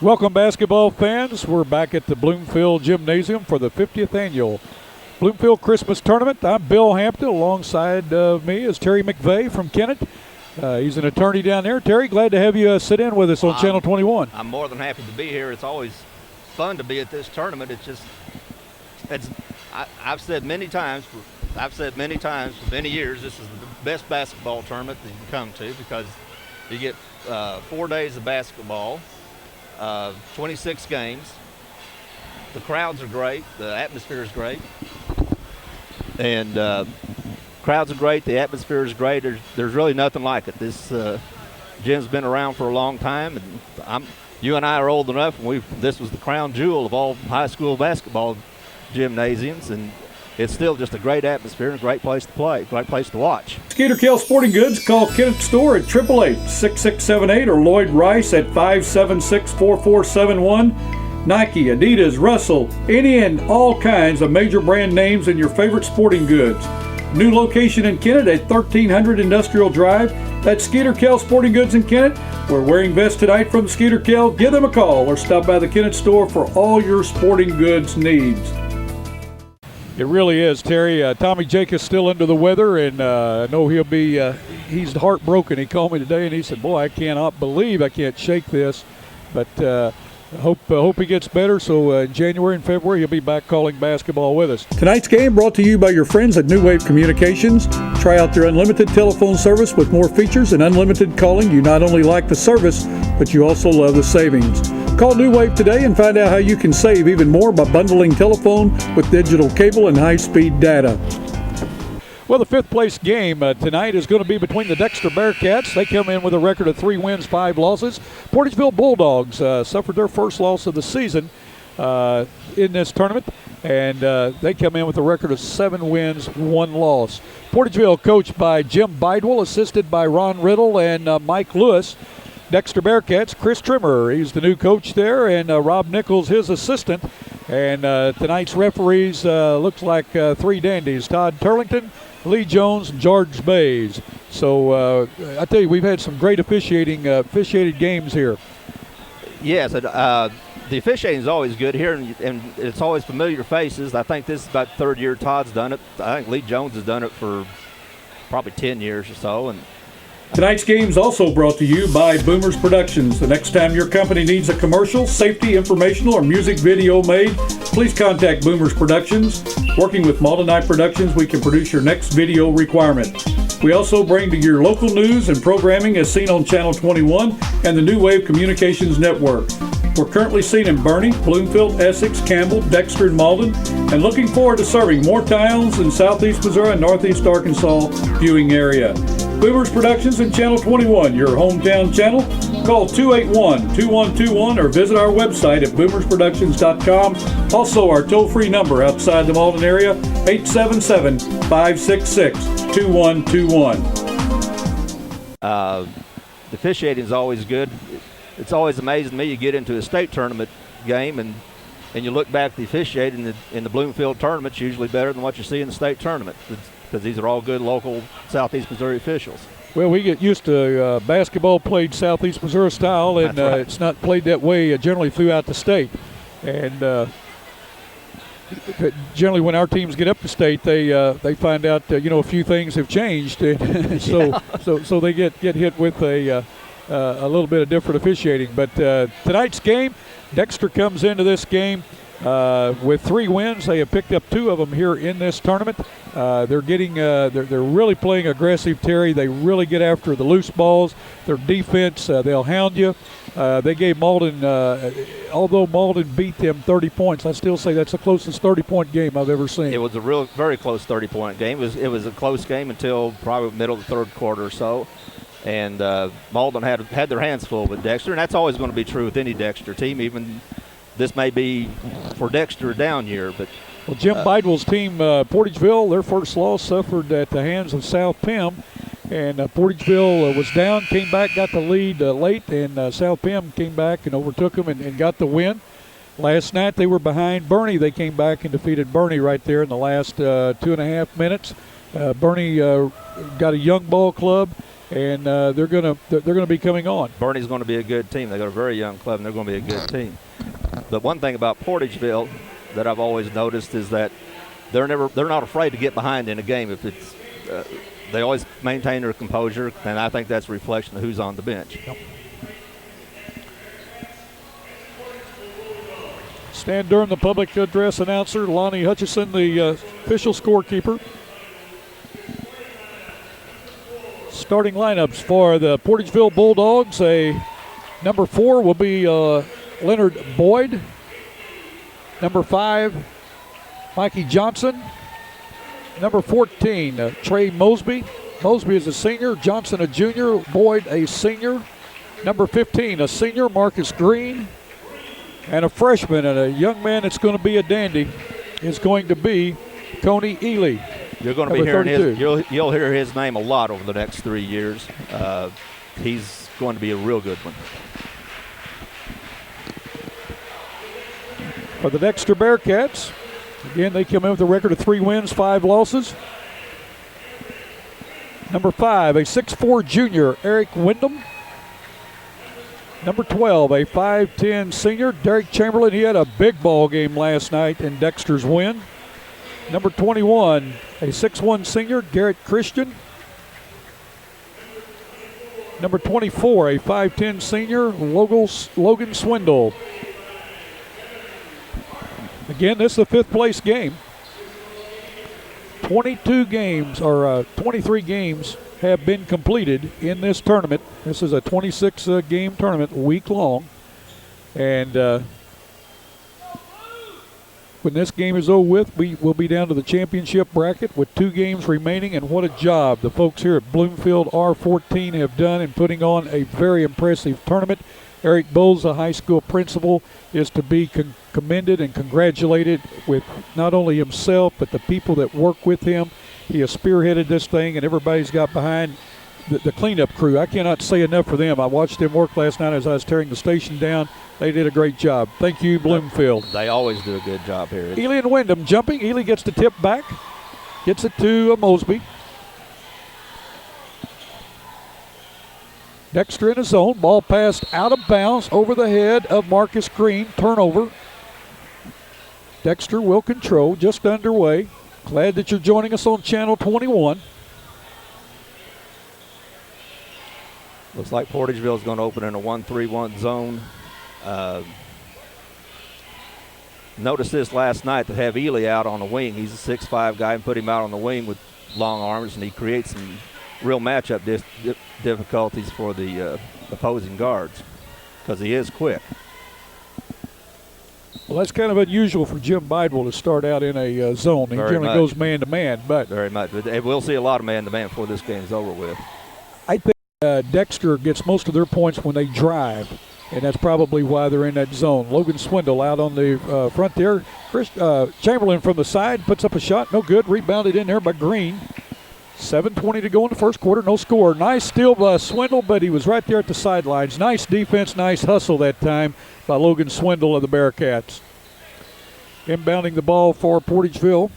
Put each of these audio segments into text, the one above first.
Welcome, basketball fans. We're back at the Bloomfield Gymnasium for the 50th annual Bloomfield Christmas Tournament. I'm Bill Hampton. Alongside of me is Terry McVeigh from Kennett. He's an attorney down there. Terry, glad to have you sit in with us on Channel 21. I'm more than happy to be here. It's always fun to be at this tournament. I've said many times for many years, this is the best basketball tournament that you can come to because you get 4 days of basketball, 26 games. The crowds are great. The atmosphere is great. And crowds are great. The atmosphere is great. There's really nothing like it. This gym's been around for a long time, and you and I are old enough. This was the crown jewel of all high school basketball gymnasiums, and it's still just a great atmosphere and a great place to play, great place to watch. Skeeter-Kell Sporting Goods. Call Kennett Store at 888-6678 or Lloyd Rice at 576-4471. Nike, Adidas, Russell, any and all kinds of major brand names in your favorite sporting goods. New location in Kennett at 1300 Industrial Drive. That's Skeeter-Kell Sporting Goods in Kennett. We're wearing vests tonight from Skeeter-Kell. Give them a call or stop by the Kennett store for all your sporting goods needs. It really is, Terry. Tommy Jacobs still under the weather, and I know he'll be he's heartbroken. He called me today, and he said, boy, I cannot believe I can't shake this. But hope he gets better, so in January and February he'll be back calling basketball with us. Tonight's game brought to you by your friends at New Wave Communications. Try out their unlimited telephone service with more features and unlimited calling. You not only like the service, but you also love the savings. Call New Wave today and find out how you can save even more by bundling telephone with digital cable and high-speed data. Well, the fifth place game tonight is going to be between the Dexter Bearcats. They come in with a record of 3 wins, 5 losses. Portageville Bulldogs suffered their first loss of the season in this tournament, and they come in with a record of 7 wins, 1 loss. Portageville coached by Jim Bidwell, assisted by Ron Riddle and Mike Lewis. Dexter Bearcats, Chris Trimmer, he's the new coach there, and Rob Nichols, his assistant. And tonight's referees looks like 3 dandies, Todd Turlington, Lee Jones, and George Bays. So I tell you, we've had some great officiated games here. Yes, the officiating is always good here, and it's always familiar faces. I think this is about the 3rd year Todd's done it. I think Lee Jones has done it for probably 10 years or so. And Tonight's game is also brought to you by Boomers Productions. The next time your company needs a commercial, safety, informational, or music video made, please contact Boomers Productions. Working with Malden Eye Productions, we can produce your next video requirement. We also bring to your local news and programming as seen on Channel 21 and the New Wave Communications Network. We're currently seen in Bernie, Bloomfield, Essex, Campbell, Dexter, and Malden, and looking forward to serving more towns in southeast Missouri and northeast Arkansas viewing area. Boomers Productions and Channel 21, your hometown channel. Call 281-2121 or visit our website at boomersproductions.com. Also, our toll-free number outside the Malden area, 877-566-2121. The officiating is always good. It's always amazing to me. You get into a state tournament game and you look back, the officiating in the Bloomfield tournament's usually better than what you see in the state tournament because these are all good local southeast Missouri officials. Well, we get used to basketball played southeast Missouri style, and right. It's not played that way generally throughout the state. And generally, when our teams get up to state, they find out a few things have changed, and so they get hit with a little bit of different officiating. But tonight's game, Dexter comes into this game with 3 wins. They have picked up 2 of them here in this tournament. They're really playing aggressive, Terry. They really get after the loose balls. Their defense, they'll hound you. They gave Malden, although Malden beat them 30 points, I still say that's the closest 30-point game I've ever seen. It was a very close 30-point game. It was a close game until probably middle of the 3rd quarter or so. And Malden had their hands full with Dexter, and that's always going to be true with any Dexter team. Even this may be for Dexter a down year, but well, Jim Bidwell's team, Portageville, their first loss suffered at the hands of South Pim, and Portageville was down, came back, got the lead late, and South Pim came back and overtook them and got the win. Last night they were behind Bernie. They came back and defeated Bernie right there in the last 2.5 minutes. Bernie got a young ball club, and they're gonna be coming on. Bernie's going to be a good team. They got a very young club, and they're going to be a good team. The one thing about Portageville that I've always noticed is that they're not afraid to get behind in a game. If it's they always maintain their composure, and I think that's a reflection of who's on the bench. Yep. Stan Durham, the public address announcer. Lonnie Hutchison, the official scorekeeper. Starting lineups for the Portageville Bulldogs. Number 4 will be Leonard Boyd. Number 5, Mikey Johnson. Number 14, Trey Mosby. Mosby is a senior. Johnson a junior. Boyd a senior. Number 15, a senior, Marcus Green. And a freshman and a young man that's going to be a dandy is going to be Coney Ely. You're going to be hearing you'll hear his name a lot over the next 3 years. He's going to be a real good one. For the Dexter Bearcats, again, they come in with a record of 3 wins, 5 losses. Number 5, a 6'4 junior, Eric Wyndham. Number 12, a 5'10 senior, Derek Chamberlain. He had a big ball game last night in Dexter's win. Number 21, a 6'1 senior, Garrett Christian. Number 24, a 5'10 senior, Logan Swindle. Again, this is a 5th place game. 23 games have been completed in this tournament. This is a 26 game tournament, week long. And when this game is over with, we will be down to the championship bracket with 2 games remaining. And what a job the folks here at Bloomfield R14 have done in putting on a very impressive tournament. Eric Bowles, the high school principal, is to be commended and congratulated with not only himself but the people that work with him. He has spearheaded this thing, and everybody's got behind the cleanup crew. I cannot say enough for them. I watched them work last night as I was tearing the station down. They did a great job. Thank you, Bloomfield. They always do a good job here. Ely and Wyndham jumping. Ely gets the tip back, gets it to Mosby. Dexter in his zone. Ball passed out of bounds over the head of Marcus Green. Turnover. Dexter will control. Just underway. Glad that you're joining us on Channel 21. Looks like Portageville is going to open in a 1-3-1 zone. Noticed this last night to have Ely out on the wing. He's a 6'5 guy, and put him out on the wing with long arms, and he creates some real matchup difficulties for the opposing guards because he is quick. Well, that's kind of unusual for Jim Bidwell to start out in a zone. He generally goes man-to-man. But very much. But we'll see a lot of man-to-man before this game is over with. I think Dexter gets most of their points when they drive, and that's probably why they're in that zone. Logan Swindle out on the front there. Chamberlain from the side puts up a shot. No good. Rebounded in there by Green. 7:20 to go in the first quarter. No score. Nice steal by Swindle, but he was right there at the sidelines. Nice defense, nice hustle that time by Logan Swindle of the Bearcats. Inbounding the ball for Portageville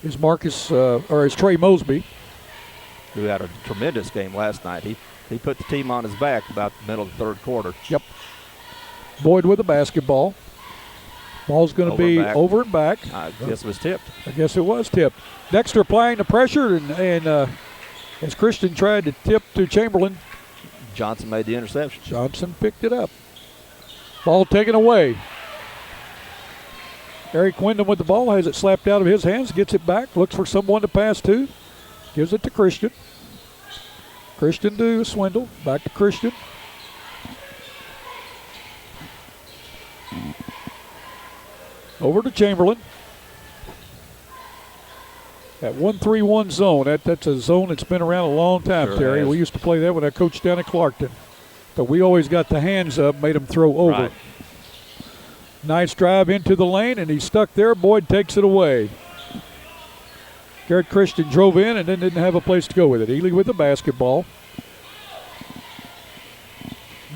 is Trey Mosby, who had a tremendous game last night. He put the team on his back about the middle of the third quarter. Yep. Boyd with the basketball. Ball's going to be over and back. I guess it was tipped. I guess it was tipped. Dexter applying the pressure, and as Christian tried to tip to Chamberlain, Johnson made the interception. Johnson picked it up. Ball taken away. Eric Wyndham with the ball, has it slapped out of his hands, gets it back, looks for someone to pass to, gives it to Christian. Christian to Swindle, back to Christian. Over to Chamberlain. That 1-3-1 zone, that's a zone that's been around a long time, Sure Terry. has. We used to play that when I coached down at Clarkton. But we always got the hands up, made them throw over. Right. Nice drive into the lane, and he's stuck there. Boyd takes it away. Garrett Christian drove in and then didn't have a place to go with it. Ely with the basketball.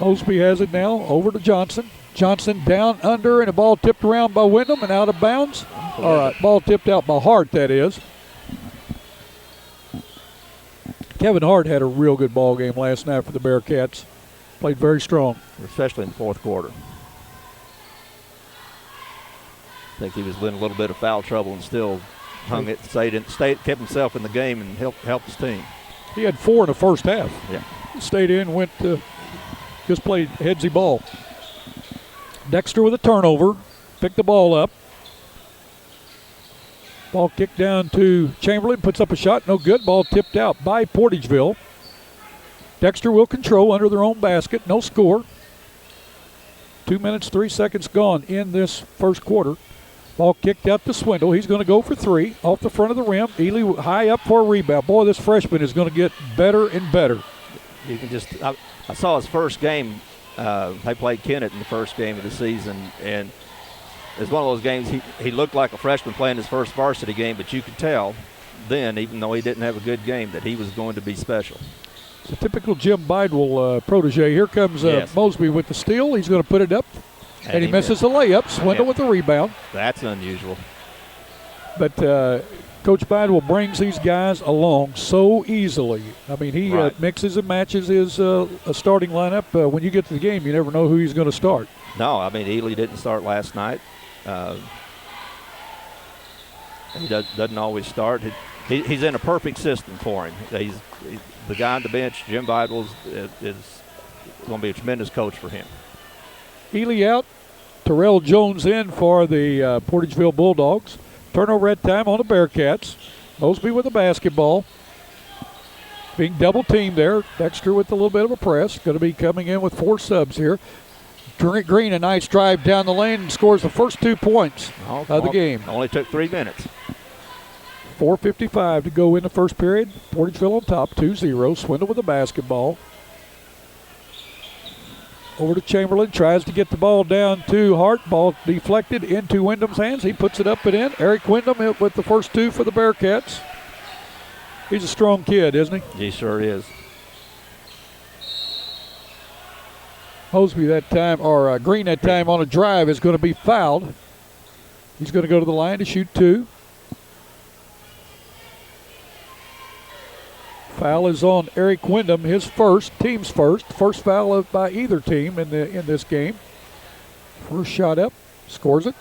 Mosby has it now, over to Johnson. Johnson down under, and a ball tipped around by Wyndham and out of bounds. All right, ball tipped out by Hart, that is. Kevin Hart had a real good ball game last night for the Bearcats. Played very strong. Especially in the fourth quarter. I think he was in a little bit of foul trouble and still hung it, kept himself in the game and helped his team. He had 4 in the first half. Yeah. Stayed in, just played headsy ball. Dexter with a turnover, picked the ball up. Ball kicked down to Chamberlain, puts up a shot, no good. Ball tipped out by Portageville. Dexter will control under their own basket, no score. 2 minutes, 3 seconds gone in this first quarter. Ball kicked out to Swindle. He's going to go for 3 off the front of the rim. Ely high up for a rebound. Boy, this freshman is going to get better and better. You can I saw his first game. They played Kennett in the first game of the season, and it's one of those games he looked like a freshman playing his first varsity game, but you could tell then, even though he didn't have a good game, that he was going to be special. It's a typical Jim Bidwell protege. Here comes Mosby with the steal. He's going to put it up, and he misses the layup. Swindle with the rebound. That's unusual. But Coach Bidwell brings these guys along so easily. I mean, he mixes and matches his starting lineup. When you get to the game, you never know who he's going to start. No, I mean, Ely didn't start last night. He doesn't always start. He's in a perfect system for him. He's the guy on the bench. Jim Bidwell is going to be a tremendous coach for him. Ely out. Terrell Jones in for the Portageville Bulldogs. Turnover at time on the Bearcats. Mosby with the basketball. Being double teamed there. Dexter with a little bit of a press. Going to be coming in with 4 subs here. Green, a nice drive down the lane and scores the first 2 points of the game. Only took 3 minutes. 4:55 to go in the first period. Portageville on top, 2-0. Swindle with the basketball. Over to Chamberlain, tries to get the ball down to Hart. Ball deflected into Wyndham's hands. He puts it up and in. Eric Wyndham with the first 2 for the Bearcats. He's a strong kid, isn't he? He sure is. Mosby that time, or Green that time on a drive is going to be fouled. He's going to go to the line to shoot 2. Foul is on Eric Wyndham, his team's first foul by either team in this game. First shot up, scores it.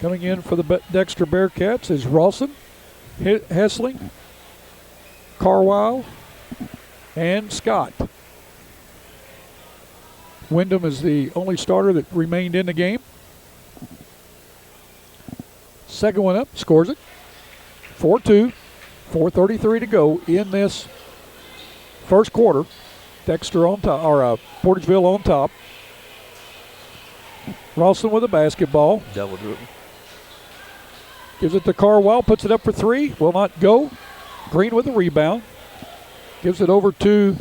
Coming in for the Dexter Bearcats is Rawson, Hessling, Carwile, and Scott. Wyndham is the only starter that remained in the game. Second one up, scores it. 4-2. 4:33 to go in this first quarter. Dexter on top, or Portageville on top. Rawson with a basketball. Double dribble. Gives it to Carwile, puts it up for 3. Will not go. Green with a rebound. Gives it over to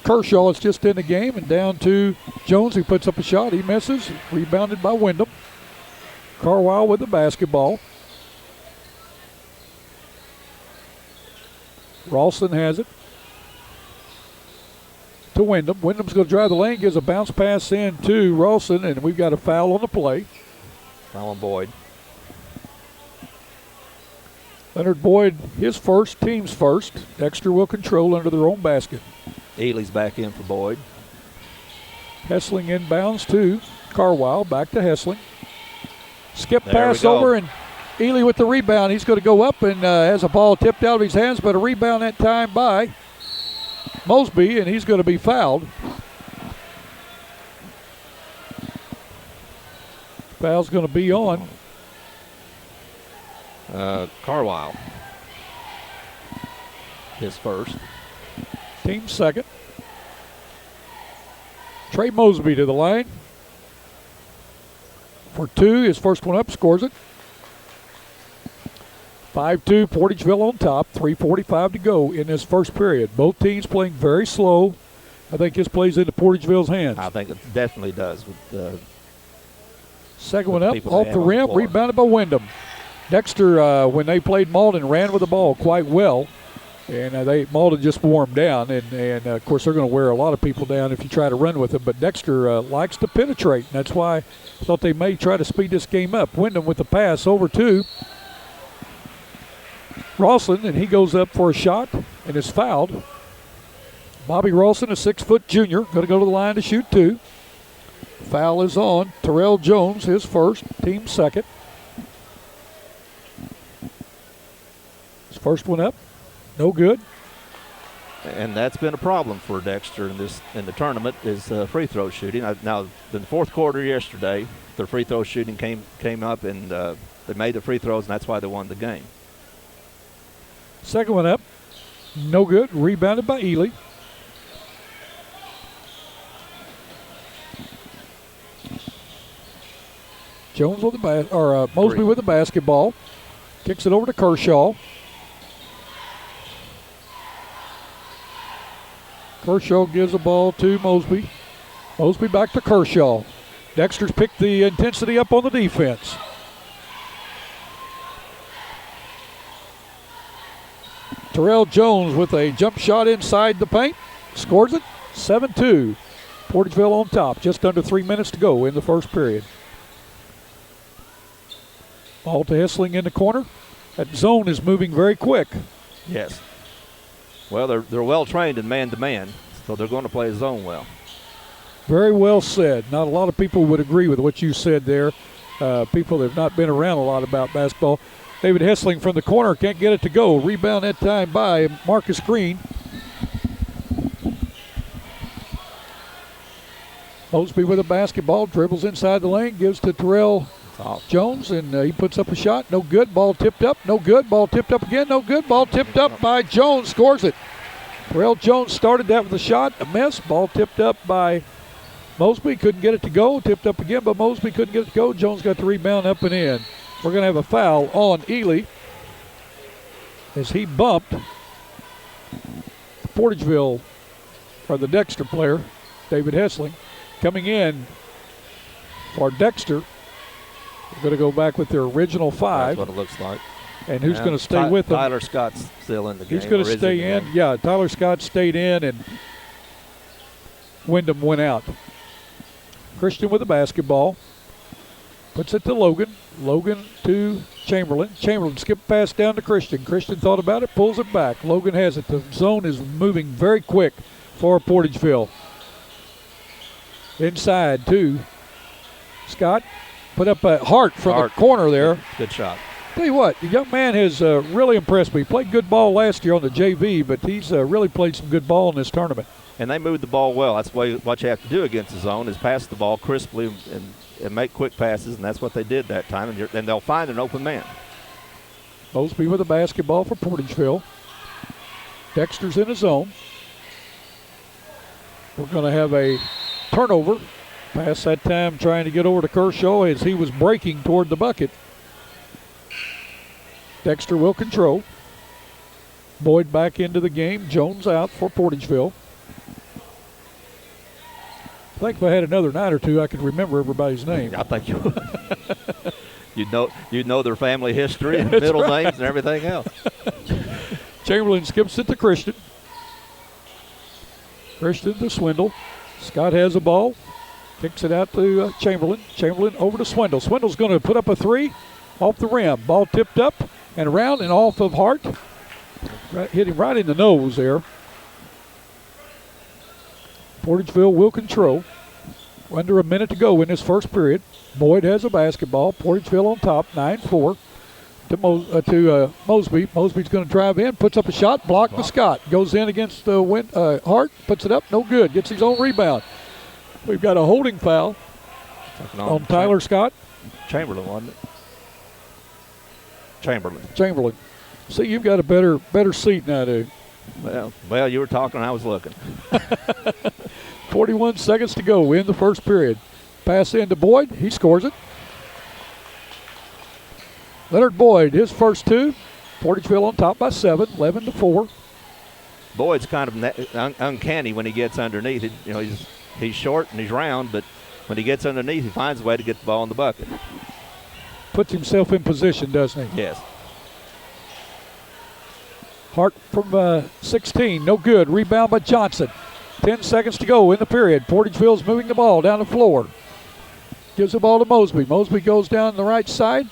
Kershaw. It's just in the game, and down to Jones, who puts up a shot. He misses. Rebounded by Wyndham. Carwile with the basketball. Rawson has it to Wyndham. Wyndham's going to drive the lane, gives a bounce pass in to Rawson, and we've got a foul on the play. Foul on Boyd. Leonard Boyd, his first, team's first. Dexter will control under their own basket. Ely's back in for Boyd. Hessling inbounds to Carwile, back to Hessling. Skip pass over, and Ely with the rebound. He's going to go up and has a ball tipped out of his hands, but a rebound that time by Mosby, and he's going to be fouled. Foul's going to be on Carwile. His first. Team second. Trey Mosby to the line for 2. His first one up, scores it. 5-2, Portageville on top. 3:45 to go in this first period. Both teams playing very slow. I think this plays into Portageville's hands. I think it definitely does. With second one up, off the rim, rebounded by Wyndham. Dexter, when they played Malden, ran with the ball quite well. And Malden just wore them down. And of course, they're going to wear a lot of people down if you try to run with them. But Dexter likes to penetrate. And that's why I thought they may try to speed this game up. Wyndham with the pass over to Rawson, and he goes up for a shot and is fouled. Bobby Rawson, a 6-foot junior, going to go to the line to shoot 2. Foul is on Terrell Jones, his first, team second. His first one up, no good. And that's been a problem for Dexter in the tournament is free throw shooting. Now, in the fourth quarter yesterday, their free throw shooting came up, and they made the free throws, and that's why they won the game. Second one up, no good. Rebounded by Ely. Jones with the Mosby with the basketball. Kicks it over to Kershaw. Kershaw gives the ball to Mosby. Mosby back to Kershaw. Dexter's picked the intensity up on the defense. Terrell Jones with a jump shot inside the paint. Scores it. 7-2. Portageville on top. Just under 3 minutes to go in the first period. Ball to Hessling in the corner. That zone is moving very quick. Yes. Well, they're well trained in man-to-man, so they're going to play zone well. Very well said. Not a lot of people would agree with what you said there. People that have not been around a lot about basketball. David Hessling from the corner can't get it to go. Rebound that time by Marcus Green. Mosby with a basketball, dribbles inside the lane, gives to Terrell Jones, and he puts up a shot. No good. Ball tipped up. No good. Ball tipped up again. No good. Ball tipped up by Jones. Scores it. Terrell Jones started that with a shot. A miss. Ball tipped up by Mosby. Couldn't get it to go. Tipped up again, but Mosby couldn't get it to go. Jones got the rebound up and in. We're going to have a foul on Ely as he bumped Portageville, or the Dexter player, David Hessling. Coming in for Dexter. They're going to go back with their original 5. That's what it looks like. And who's going to stay with them? Tyler Scott's still in the game. He's going to stay in. Yeah, Tyler Scott stayed in, and Wyndham went out. Christian with the basketball. Puts it to Logan. Logan to Chamberlain. Chamberlain skipped pass down to Christian. Christian thought about it, pulls it back. Logan has it. The zone is moving very quick for Portageville. Inside to Scott. Put up a Hart from the corner there. Good shot. Tell you what, the young man has really impressed me. He played good ball last year on the JV, but he's really played some good ball in this tournament. And they moved the ball well. That's what you have to do against the zone is pass the ball crisply and make quick passes, and that's what they did that time, and they'll find an open man. Mosby with the basketball for Portageville. Dexter's in his zone. We're going to have a turnover. Pass that time trying to get over to Kershaw as he was breaking toward the bucket. Dexter will control. Boyd back into the game. Jones out for Portageville. I think if I had another night or two, I could remember everybody's name. I think you would. You'd know their family history and middle names and everything else. Chamberlain skips it to Christian. Christian to Swindle. Scott has the ball. Kicks it out to Chamberlain. Chamberlain over to Swindle. Swindle's going to put up a 3 off the rim. Ball tipped up and around and off of Hart. Hit him right in the nose there. Portageville will control. Under a minute to go in this first period. Boyd has a basketball. Portageville on top, 9-4 to Mosby. Mosby's going to drive in, puts up a shot, blocked by Scott. Goes in against Hart, puts it up, no good. Gets his own rebound. We've got a holding foul on Tyler Scott. Chamberlain, wasn't it? Chamberlain. See, you've got a better seat now, dude. Well, you were talking, I was looking. 41 seconds to go in the first period. Pass in to Boyd. He scores it. Leonard Boyd, his first 2. Portageville on top by 7, 11-4. Boyd's kind of uncanny when he gets underneath. He's short and he's round, but when he gets underneath, he finds a way to get the ball in the bucket. Puts himself in position, doesn't he? Yes. Hart from 16, no good. Rebound by Johnson. 10 seconds to go in the period. Portageville's moving the ball down the floor. Gives the ball to Mosby. Mosby goes down the right side.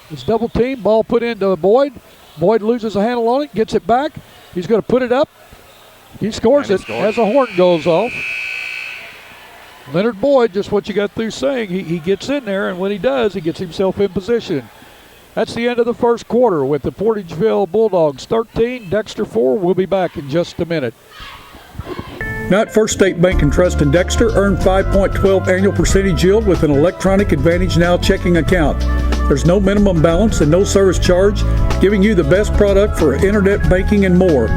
It's double team. Ball put into Boyd. Boyd loses a handle on it, gets it back. He's going to put it up. He scores it as a horn goes off. Leonard Boyd, just what you got through saying, he gets in there, and when he does, he gets himself in position. That's the end of the first quarter with the Portageville Bulldogs 13, Dexter 4. We'll be back in just a minute. Now at First State Bank and Trust in Dexter, earn 5.12 annual percentage yield with an electronic Advantage Now checking account. There's no minimum balance and no service charge, giving you the best product for internet banking and more.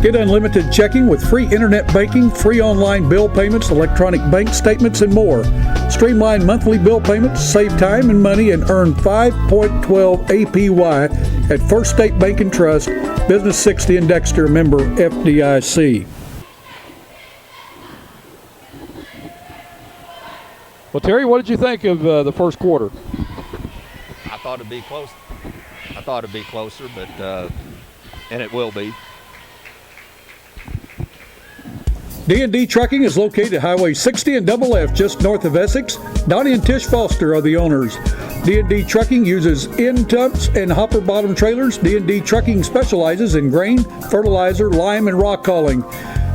Get unlimited checking with free internet banking, free online bill payments, electronic bank statements, and more. Streamline monthly bill payments, save time and money, and earn 5.12 APY at First State Bank and Trust, Business 60 in Dexter, member FDIC. Well, Terry, what did you think of the first quarter? I thought it'd be close. I thought it'd be closer, but and it will be. D&D Trucking is located at Highway 60 and Double F, just north of Essex. Donnie and Tish Foster are the owners. D&D Trucking uses end tubs and hopper bottom trailers. D&D Trucking specializes in grain, fertilizer, lime, and rock hauling.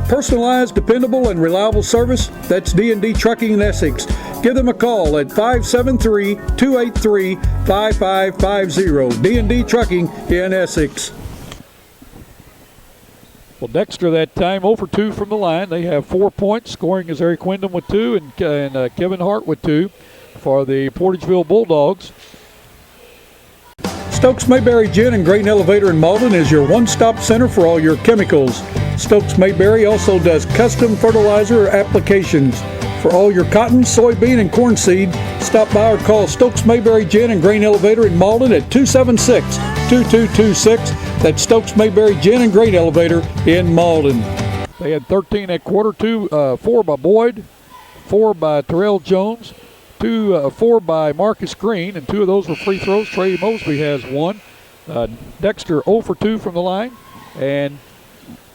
Personalized, dependable, and reliable service. That's D&D Trucking in Essex. Give them a call at 573-283-5550. D&D Trucking in Essex. Well, Dexter that time 0 for 2 from the line. They have 4 points. Scoring is Eric Wyndham with 2 and Kevin Hart with 2 for the Portageville Bulldogs. Stokes Mayberry Gin and Grain Elevator in Malden is your one-stop center for all your chemicals. Stokes Mayberry also does custom fertilizer applications. For all your cotton, soybean, and corn seed, stop by or call Stokes Mayberry Gin and Grain Elevator in Malden at 276-2226. That's Stokes Mayberry Gin and Grain Elevator in Malden. They had 13 at quarter, 4 by Boyd, 4 by Terrell Jones, 4 by Marcus Green, and 2 of those were free throws. Trey Mosby has 1. Dexter 0 for 2 from the line, and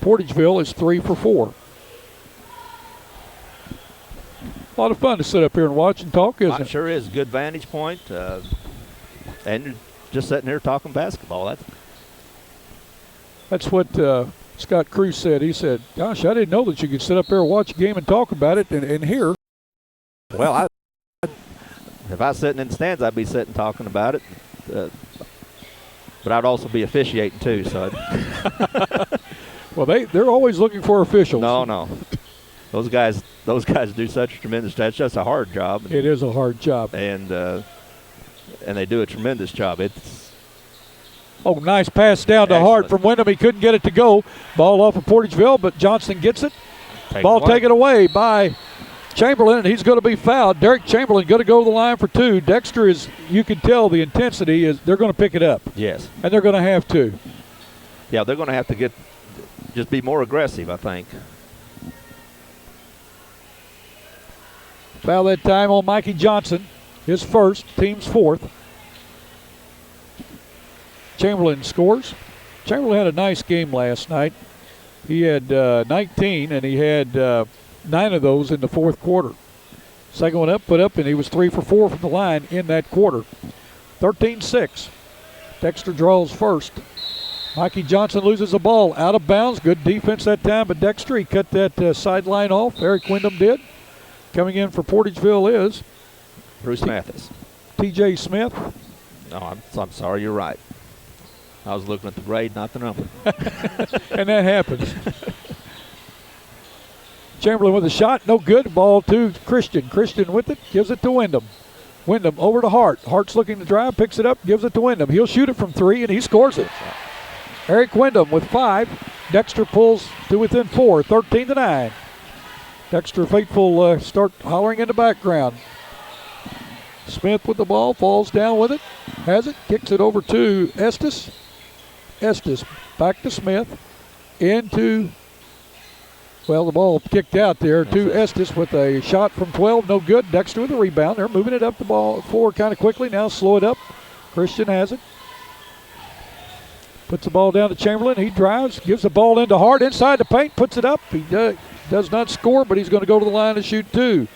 Portageville is 3 for 4. A lot of fun to sit up here and watch and talk, isn't it? Sure is. Good vantage point. And you're just sitting here talking basketball. That's what Scott Cruz said. He said, gosh, I didn't know that you could sit up there and watch a game and talk about it and hear. Well, if I was sitting in the stands, I'd be sitting talking about it. But I'd also be officiating too. So, well, they're always looking for officials. No. Those guys do such a tremendous job. It's just a hard job. It is a hard job. And they do a tremendous job. Nice pass down to Hart from Wyndham. He couldn't get it to go. Ball off of Portageville, but Johnson gets it. Ball taken away by Chamberlain, and he's going to be fouled. Derek Chamberlain going to go to the line for 2. Dexter is, you can tell the intensity is they're going to pick it up. Yes. And they're going to have to. Yeah, they're going to have to just be more aggressive, I think. Foul that time on Mikey Johnson. His first, team's 4th. Chamberlain scores. Chamberlain had a nice game last night. He had 19, and he had 9 of those in the 4th quarter. Second one put up, and he was 3 for 4 from the line in that quarter. 13-6. Dexter draws first. Mikey Johnson loses the ball out of bounds. Good defense that time, but Dexter, he cut that sideline off. Eric Wyndham did. Coming in for Portageville is Bruce Mathis. T.J. Smith. No, I'm sorry, you're right. I was looking at the grade, not the number. And that happens. Chamberlain with a shot, no good. Ball to Christian. Christian with it, gives it to Wyndham. Wyndham over to Hart. Hart's looking to drive, picks it up, gives it to Wyndham. He'll shoot it from 3, and he scores it. Eric Wyndham with 5. Dexter pulls to within 4, 13-9. Dexter faithful start hollering in the background. Smith with the ball, falls down with it, has it, kicks it over to Estes. Estes back to Smith, the ball kicked out there to Estes with a shot from 12, no good. Dexter with a rebound. They're moving it up the ball forward kind of quickly. Now slow it up. Christian has it. Puts the ball down to Chamberlain. He drives, gives the ball into Hart inside the paint, puts it up. He does not score, but he's going to go to the line and shoot 2.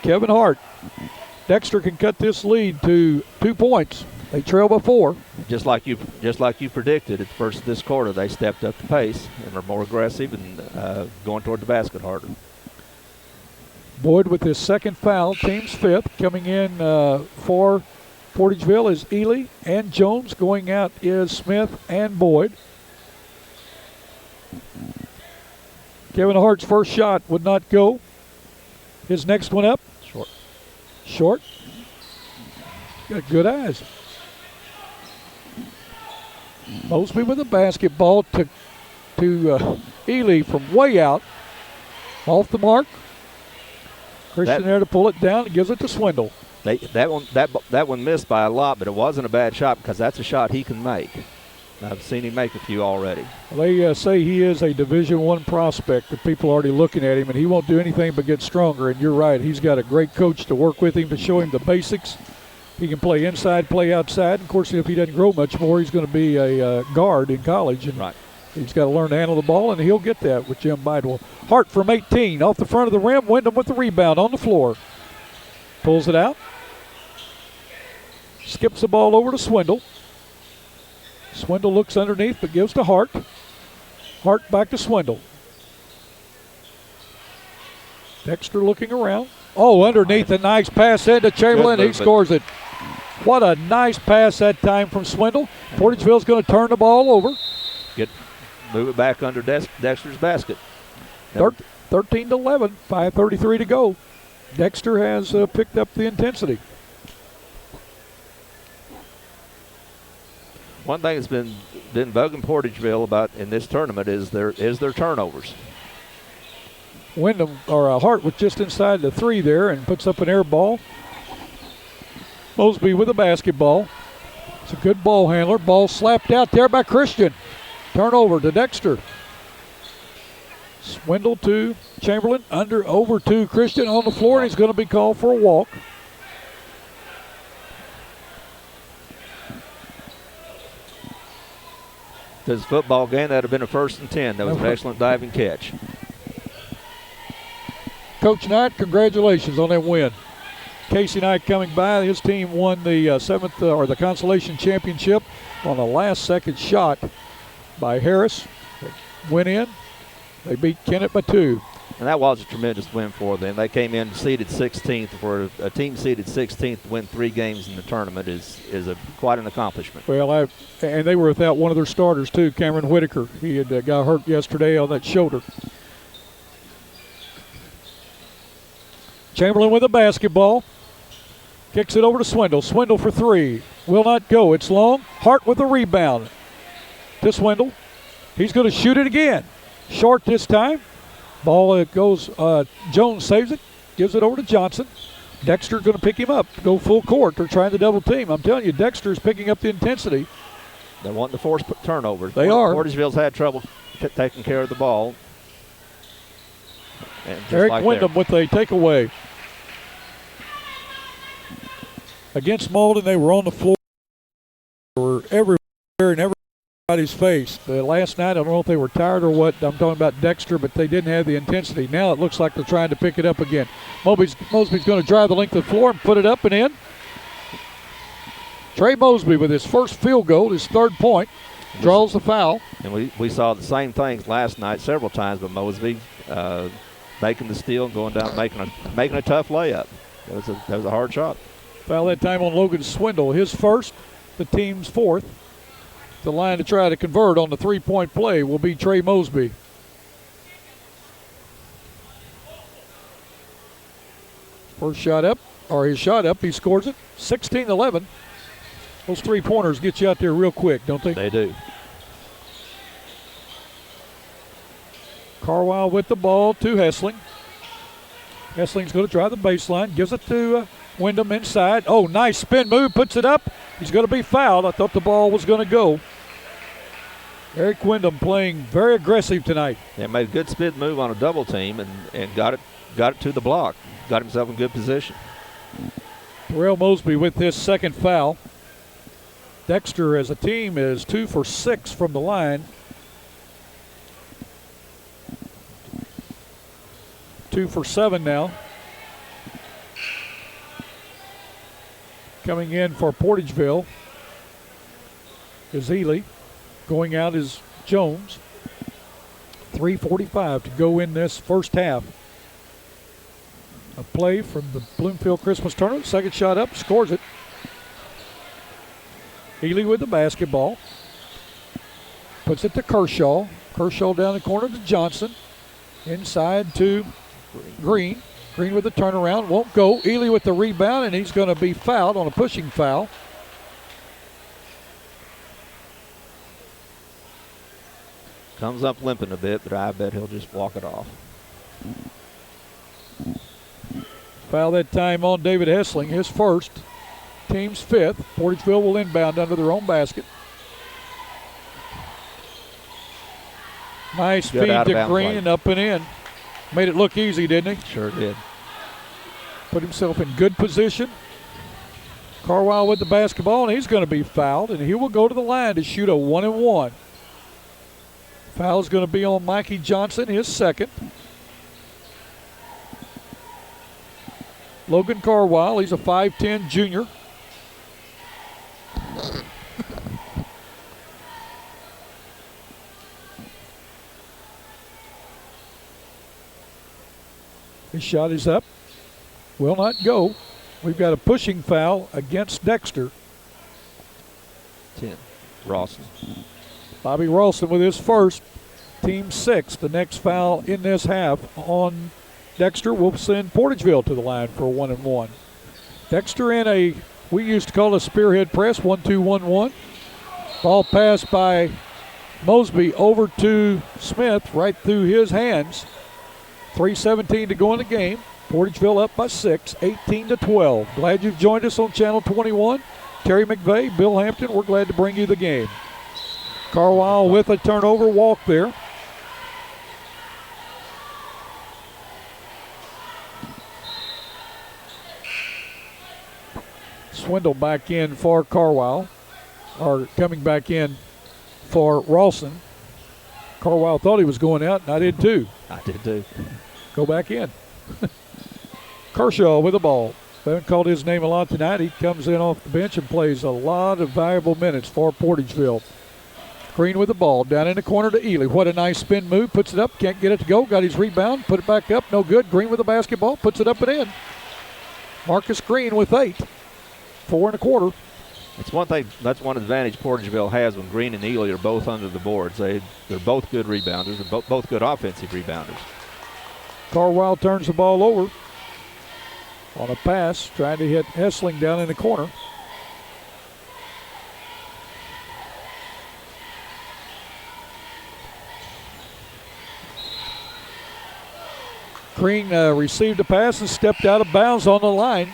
Kevin Hart. Dexter can cut this lead to 2 points. They trail by 4. Just like you predicted at the first of this quarter, they stepped up the pace and are more aggressive and going toward the basket harder. Boyd with his second foul, team's 5th. Coming in for Portageville is Ely and Jones. Going out is Smith and Boyd. Kevin Hart's first shot would not go. His next one up. Short. Got good eyes. Mosby with the basketball to Ely from way out. Off the mark. Christian there to pull it down. Gives it to Swindle. That one missed by a lot, but it wasn't a bad shot because that's a shot he can make. I've seen him make a few already. They say he is a Division I prospect. The people are already looking at him, and he won't do anything but get stronger. And you're right, he's got a great coach to work with him to show him the basics. He can play inside, play outside. Of course, if he doesn't grow much more, he's going to be a guard in college. And right. He's got to learn to handle the ball, and he'll get that with Jim Bidwell. Hart from 18, off the front of the rim. Wyndham with the rebound on the floor. Pulls it out. Skips the ball over to Swindle. Swindle looks underneath, but gives to Hart. Hart back to Swindle. Dexter looking around. Oh, underneath, a nice pass into Chamberlain. He scores it. What a nice pass that time from Swindle. Portageville's going to turn the ball over. Move it back under Dexter's basket. 13-11, 5:33 to go. Dexter has picked up the intensity. One thing that's been bugging Portageville about in this tournament is their turnovers. Wyndham or Hart was just inside the 3 there and puts up an air ball. Mosby with the basketball. It's a good ball handler. Ball slapped out there by Christian. Turnover to Dexter. Swindle to Chamberlain. Over to Christian on the floor, and he's going to be called for a walk. This football game, that would have been a 1st and 10. That was an excellent diving catch. Coach Knight, congratulations on that win. Casey Knight coming by. His team won the 7th or the consolation championship on a last-second shot by Harris. They went in. They beat Kennett by 2. And that was a tremendous win for them. They came in seeded 16th. For a team seeded 16th to win 3 games in the tournament is quite an accomplishment. Well, and they were without one of their starters too, Cameron Whitaker. He had got hurt yesterday on that shoulder. Chamberlain with the basketball. Kicks it over to Swindle. Swindle for 3. Will not go. It's long. Hart with the rebound. To Swindle. He's going to shoot it again. Short this time. Ball goes, Jones saves it. Gives it over to Johnson. Dexter's going to pick him up. Go full court. They're trying to double team. I'm telling you, Dexter's picking up the intensity. They're wanting to force turnovers. They are. Portageville's had trouble taking care of the ball. Eric Wyndham with a takeaway. Against Malden, they were on the floor. They were everywhere and everybody's face. Last night, I don't know if they were tired or what. I'm talking about Dexter, but they didn't have the intensity. Now it looks like they're trying to pick it up again. Mosby's going to drive the length of the floor and put it up and in. Trey Mosby with his first field goal, his 3rd point, draws the foul. And we saw the same things last night several times, but Mosby making the steal and going down, making a tough layup. That was a hard shot. Foul that time on Logan Swindle. His first, the team's 4th. The line to try to convert on the 3-point play will be Trey Mosby. First shot up, or his shot up, he scores it. 16-11. Those 3-pointers get you out there real quick, don't they? They do. Carwile with the ball to Hessling. Hessling's going to drive the baseline, gives it to Wyndham inside. Oh, nice spin move, puts it up. He's going to be fouled. I thought the ball was going to go. Eric Wyndham playing very aggressive tonight. Yeah, made a good spin move on a double team and got it to the block. Got himself in good position. Terrell Mosby with his 2nd foul. Dexter as a team is 2 for 6 from the line. 2 for 7 now. Coming in for Portageville is Ely. Going out is Jones. 3:45 to go in this first half. A play from the Bloomfield Christmas Tournament. Second shot up, scores it. Ely with the basketball. Puts it to Kershaw. Kershaw down the corner to Johnson. Inside to Green. Green with the turnaround. Won't go. Ely with the rebound, and he's going to be fouled on a pushing foul. Comes up limping a bit, but I bet he'll just walk it off. Foul that time on David Hessling, his first. Team's fifth. Portageville will inbound under their own basket. Nice feed to Green and up and in. Made it look easy, didn't he? Sure did. Put himself in good position. Carwile with the basketball, and he's going to be fouled, and he will go to the line to shoot a 1-and-1. Foul's going to be on Mikey Johnson, his second. Logan Carwile, he's a 5'10 junior. His shot is up. Will not go. We've got a pushing foul against Dexter. 10. Rawson. Bobby Rawson with his first. Team sixth. The next foul in this half on Dexter will send Portageville to the line for a 1-and-1. Dexter in a, we used to call a spearhead press, 1-2-1-1. Ball passed by Mosby over to Smith, right through his hands. 3:17 to go in the game. Portageville up by 6, 18-12. Glad you've joined us on Channel 21. Terry McVeigh, Bill Hampton, we're glad to bring you the game. Carwile with a turnover walk there. Swindle back in for Carwile, or coming back in for Rawson. Carwile thought he was going out, and I did too. I did too. Go back in. Kershaw with the ball. We haven't called his name a lot tonight. He comes in off the bench and plays a lot of valuable minutes for Portageville. Green with the ball. Down in the corner to Ely. What a nice spin move. Puts it up. Can't get it to go. Got his rebound. Put it back up. No good. Green with the basketball. Puts it up and in. Marcus Green with 8. 4 1/4. It's one thing. That's one advantage Portageville has when Green and Ely are both under the boards. They're both good rebounders. They're both good offensive rebounders. Carwile turns the ball over on a pass, trying to hit Hessling down in the corner. Green received a pass and stepped out of bounds on the line.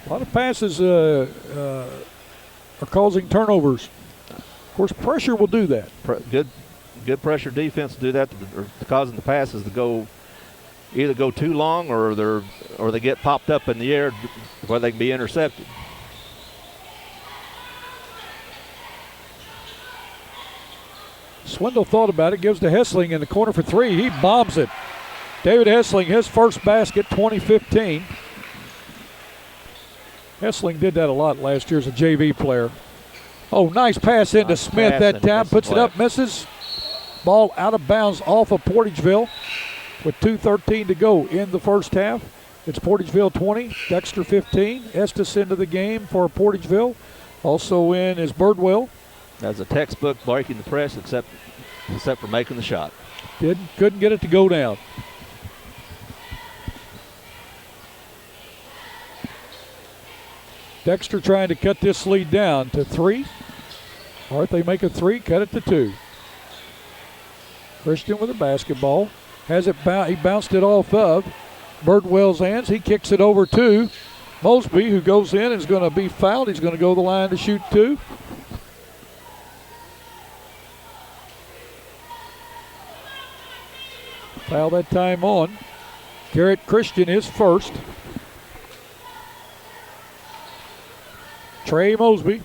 A lot of passes are causing turnovers. Of course, pressure will do that. Good pressure defense will do that, causing the passes to either go too long or they get popped up in the air where they can be intercepted. Swindle thought about it, gives to Hessling in the corner for 3. He bombs it. David Hessling, his first basket, 2015. Hessling did that a lot last year as a JV player. Oh, nice pass into Smith that time. Puts it up, misses. Ball out of bounds off of Portageville with 2:13 to go in the first half. It's Portageville 20, Dexter 15. Estes into the game for Portageville. Also in is Birdwell. That's a textbook breaking the press except for making the shot. Couldn't get it to go down. Dexter trying to cut this lead down to 3. Or if they make a 3, cut it to 2. Christian with the basketball. Has it he bounced it off of Birdwell's hands. He kicks it over to Mosby, who goes in and is going to be fouled. He's going to go to the line to shoot 2. Foul that time on Garrett Christian, his first. Trey Mosby.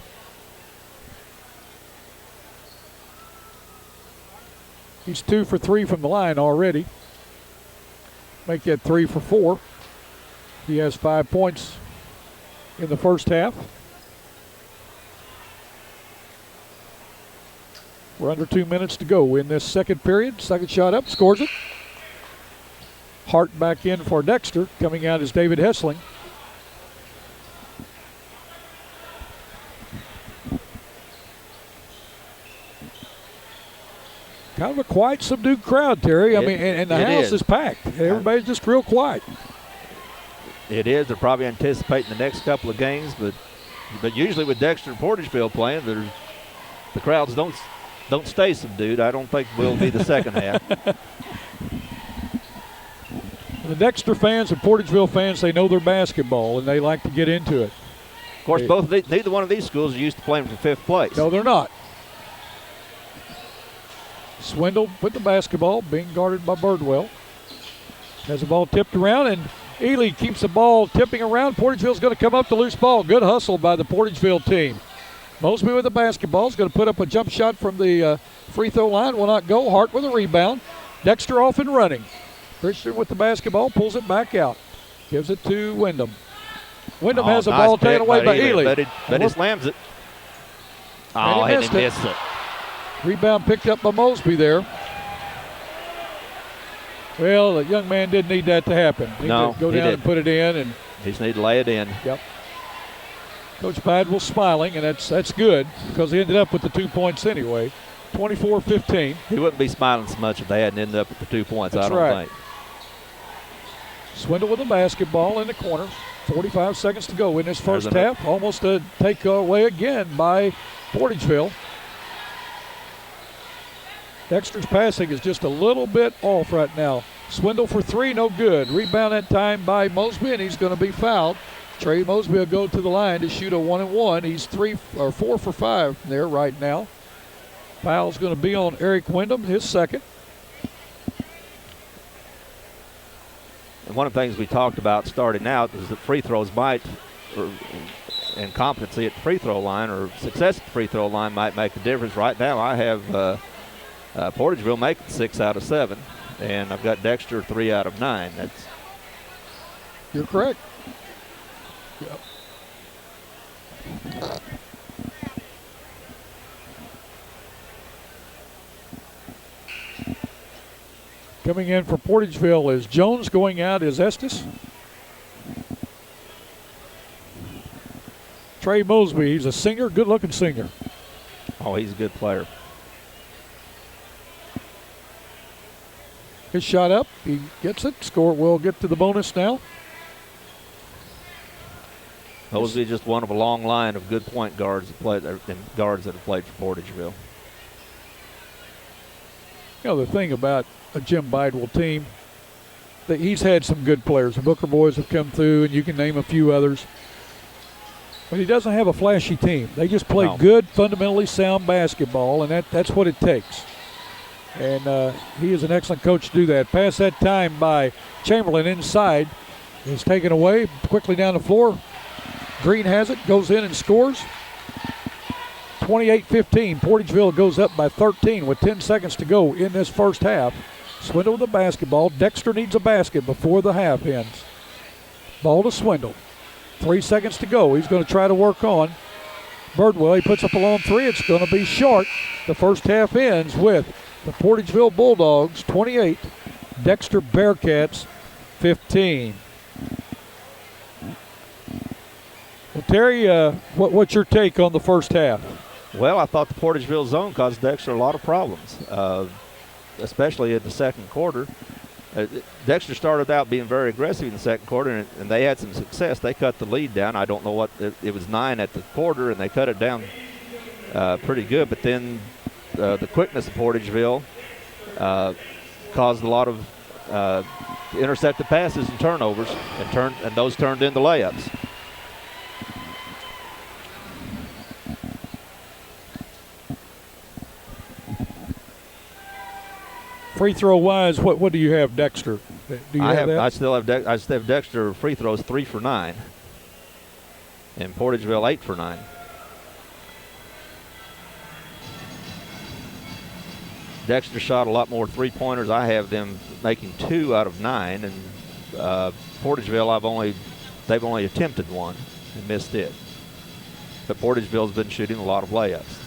He's 2 for 3 from the line already. Make that 3 for 4. He has 5 points in the first half. We're under 2 minutes to go in this second period. Second shot up, scores it. Hart back in for Dexter. Coming out is David Hessling. Kind of a quiet, subdued crowd, Terry. I mean, and the house is packed. Everybody's just real quiet. It is. They're probably anticipating the next couple of games, but usually with Dexter and Portageville playing, the crowds don't stay subdued. I don't think will be the second half. The Dexter fans and Portageville fans, they know their basketball, and they like to get into it. Of course, neither one of these schools are used to playing for fifth place. No, they're not. Swindle with the basketball, being guarded by Birdwell. Has the ball tipped around, and Ely keeps the ball tipping around. Portageville's going to come up to loose ball. Good hustle by the Portageville team. Mosby with the basketball is going to put up a jump shot from the free throw line. Will not go. Hart with a rebound. Dexter off and running. Christian with the basketball, pulls it back out. Gives it to Wyndham. Wyndham has the ball taken away by Ely. But he slams it. Oh, and he missed it. Rebound picked up by Mosby there. Well, the young man didn't need that to happen. He no, go down and put it in. And he just need to lay it in. Yep. Coach Badwell smiling, and that's good because he ended up with the 2 points anyway. 24-15. He wouldn't be smiling so much if they hadn't ended up with the 2 points, that's I don't think. Swindle with the basketball in the corner. 45 seconds to go in this first half. Almost a takeaway again by Portageville. Dexter's passing is just a little bit off right now. Swindle for three, no good. Rebound that time by Mosby, and he's going to be fouled. Trey Mosby will go to the line to shoot a 1-and-1. He's 4 for 5 there right now. Foul's going to be on Eric Wyndham, his second. And one of the things we talked about starting out is that free throws and competency at the free throw line or success at the free throw line might make a difference. Right now I have Portageville making 6 out of 7, and I've got Dexter 3 out of 9. You're correct. Yep. Coming in for Portageville is Jones. Going out is Estes. Trey Mosby, he's a senior, good-looking senior. Oh, he's a good player. His shot up, he gets it. Score will get to the bonus now. Mosby just one of a long line of good point guards that have played for Portageville. You know, the thing about a Jim Bidwell team, that he's had some good players. The Booker boys have come through, and you can name a few others. But he doesn't have a flashy team. They just play good, fundamentally sound basketball, and that's what it takes. And he is an excellent coach to do that. Pass that time by Chamberlain inside is taken away quickly down the floor. Green has it, goes in and scores. 28-15. Portageville goes up by 13 with 10 seconds to go in this first half. Swindle with the basketball. Dexter needs a basket before the half ends. Ball to Swindle. 3 seconds to go. He's going to try to work on Birdwell. He puts up a long three. It's going to be short. The first half ends with the Portageville Bulldogs 28, Dexter Bearcats 15. Well, Terry, what's your take on the first half? Well, I thought the Portageville zone caused Dexter a lot of problems, especially in the second quarter. Dexter started out being very aggressive in the second quarter, and they had some success. They cut the lead down. I don't know what it was 9 at the quarter, and they cut it down pretty good. But then the quickness of Portageville caused a lot of intercepted passes and turnovers, and those turned into layups. Free throw wise, what do you have, Dexter? Do you have that? I still have Dexter free throws 3 for 9, and Portageville 8 for 9. Dexter shot a lot more 3-pointers. I have them making 2 out of 9, and Portageville they've only attempted one and missed it. But Portageville's been shooting a lot of layups.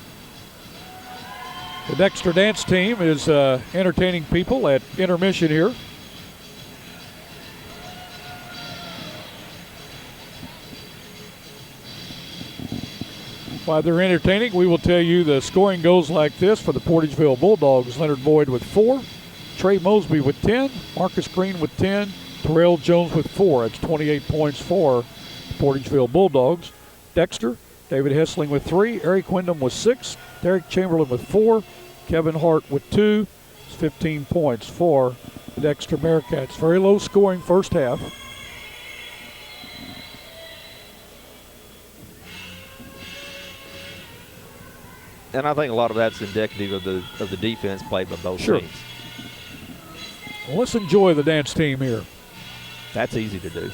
The Dexter dance team is entertaining people at intermission here. While they're entertaining, we will tell you the scoring goes like this for the Portageville Bulldogs. Leonard Boyd with 4, Trey Mosby with 10, Marcus Green with 10, Terrell Jones with 4. That's 28 points for the Portageville Bulldogs. Dexter, David Hessling with 3, Eric Wyndham with 6, Derek Chamberlain with 4, Kevin Hart with 2. It's 15 points for the Dexter Bearcats. Very low scoring first half. And I think a lot of that's indicative of the defense played by both Sure. teams. Well, let's enjoy the dance team here. That's easy to do.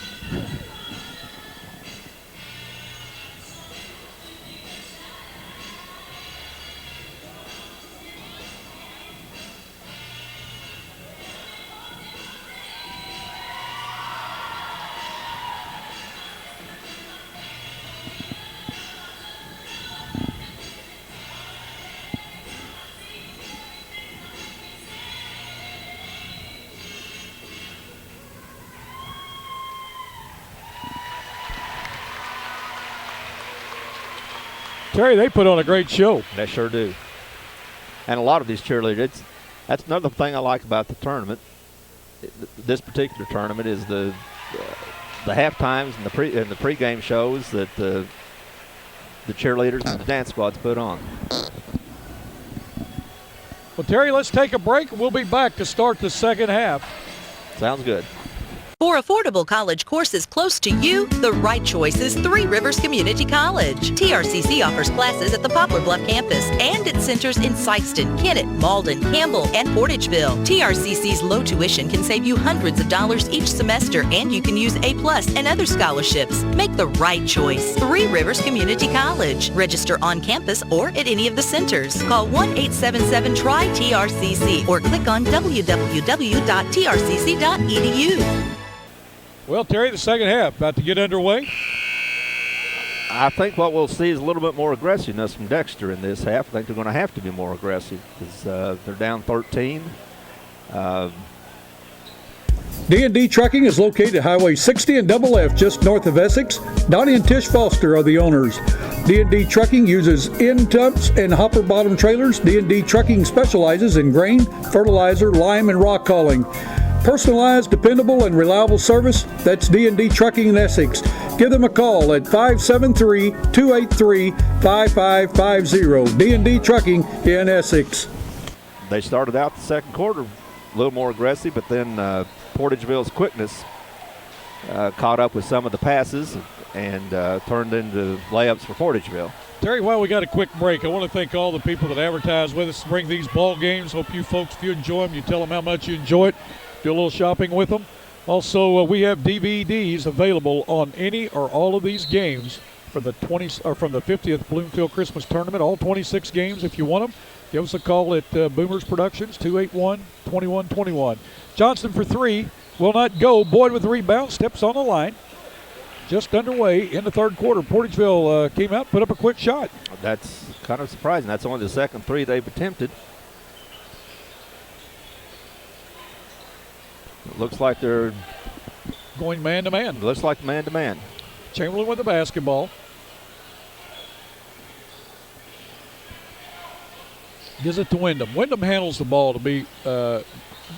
Terry, they put on a great show. They sure do. And a lot of these cheerleaders, that's another thing I like about the tournament. This particular tournament is the half times and the pregame shows that the cheerleaders and the dance squads put on. Well, Terry, let's take a break. We'll be back to start the second half. Sounds good. For affordable college courses close to you, the right choice is Three Rivers Community College. TRCC offers classes at the Poplar Bluff campus and its centers in Sykeston, Kennett, Malden, Campbell, and Portageville. TRCC's low tuition can save you hundreds of dollars each semester, and you can use A+ and other scholarships. Make the right choice. Three Rivers Community College. Register on campus or at any of the centers. Call 1-877-TRY-TRCC or click on www.trcc.edu. Well, Terry, the second half about to get underway. I think what we'll see is a little bit more aggressiveness from Dexter in this half. I think they're going to have to be more aggressive because they're down 13. D&D Trucking is located at Highway 60 and Double F, just north of Essex. Donnie and Tish Foster are the owners. D&D Trucking uses end dumps and hopper bottom trailers. D&D Trucking specializes in grain, fertilizer, lime, and rock hauling. Personalized, dependable, and reliable service. That's D&D Trucking in Essex. Give them a call at 573-283-5550. D&D Trucking in Essex. They started out the second quarter a little more aggressive, but then Portageville's quickness caught up with some of the passes and turned into layups for Portageville. Terry, while we got a quick break, I want to thank all the people that advertise with us to bring these ball games. Hope you folks, if you enjoy them, you tell them how much you enjoy it. Do a little shopping with them. Also, we have DVDs available on any or all of these games for the from the 50th Bloomfield Christmas Tournament. All 26 games, if you want them, give us a call at Boomers Productions, 281-2121. Johnson for 3, will not go. Boyd with the rebound, steps on the line. Just underway in the third quarter. Portageville came out, put up a quick shot. That's kind of surprising. That's only the second three they've attempted. It looks like they're going man-to-man. Looks like man-to-man. Chamberlain with the basketball. Gives it to Wyndham. Wyndham handles the ball to be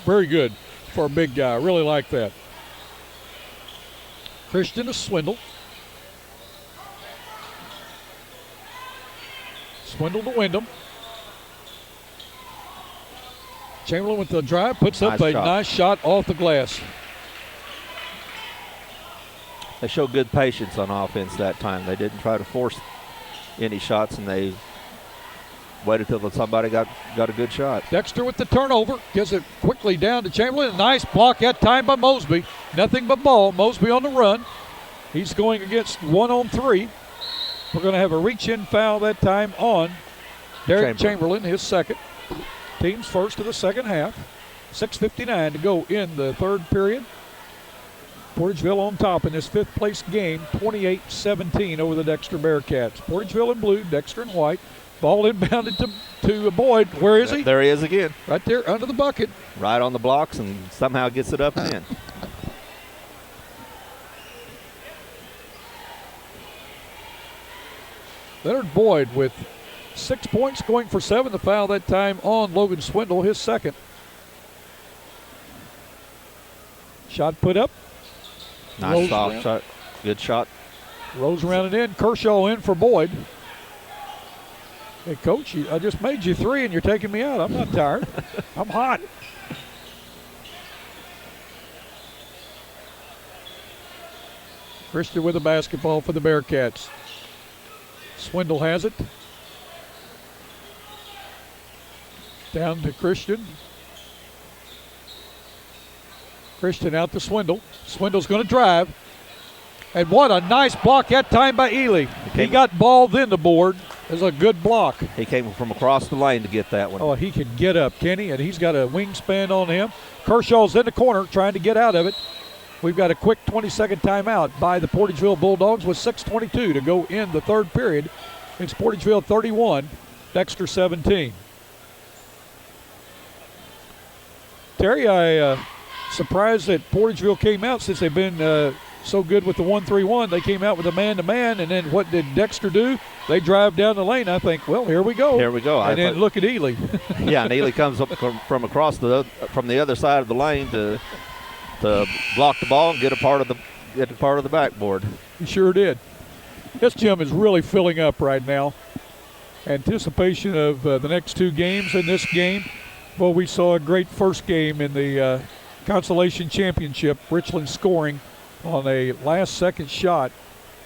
very good for a big guy. I really like that. Christian to Swindle. Swindle to Wyndham. Chamberlain with the drive, puts up a nice shot off the glass. They showed good patience on offense that time. They didn't try to force any shots, and they waited till somebody got a good shot. Dexter with the turnover, gives it quickly down to Chamberlain. A nice block that time by Mosby. Nothing but ball. Mosby on the run. He's going against 1-on-3. We're going to have a reach-in foul that time on Derek Chamberlain, his second. Team's first of the second half. 6:59 to go in the third period. Portageville on top in this fifth-place game, 28-17 over the Dexter Bearcats. Portageville in blue, Dexter in white. Ball inbounded to Boyd. Where is he? There he is again. Right there under the bucket. Right on the blocks and somehow gets it up and in. Leonard Boyd with 6 points, going for 7. The foul that time on Logan Swindle, his second. Shot put up. Nice soft shot. Good shot. Rolls around and in. Kershaw in for Boyd. Hey, Coach, I just made you 3 and you're taking me out. I'm not tired. I'm hot. Christian with the basketball for the Bearcats. Swindle has it. Down to Christian. Christian out to Swindle. Swindle's going to drive. And what a nice block that time by Ely. He got ball then the board. It's a good block. He came from across the lane to get that one. Oh, he can get up, can he? And he's got a wingspan on him. Kershaw's in the corner trying to get out of it. We've got a quick 20-second timeout by the Portageville Bulldogs with 6:22 to go in the third period. It's Portageville 31, Dexter 17. Terry, I surprised that Portageville came out since they've been so good with the 1-3-1. They came out with a man-to-man, and then what did Dexter do? They drive down the lane. I think, well, here we go. Here we go. And then look at Ely. Yeah, and Ely comes up from across from the other side of the lane to block the ball and get a part of the backboard. He sure did. This gym is really filling up right now. Anticipation of the next 2 games in this game. Well, we saw a great first game in the Consolation Championship. Richland scoring on a last-second shot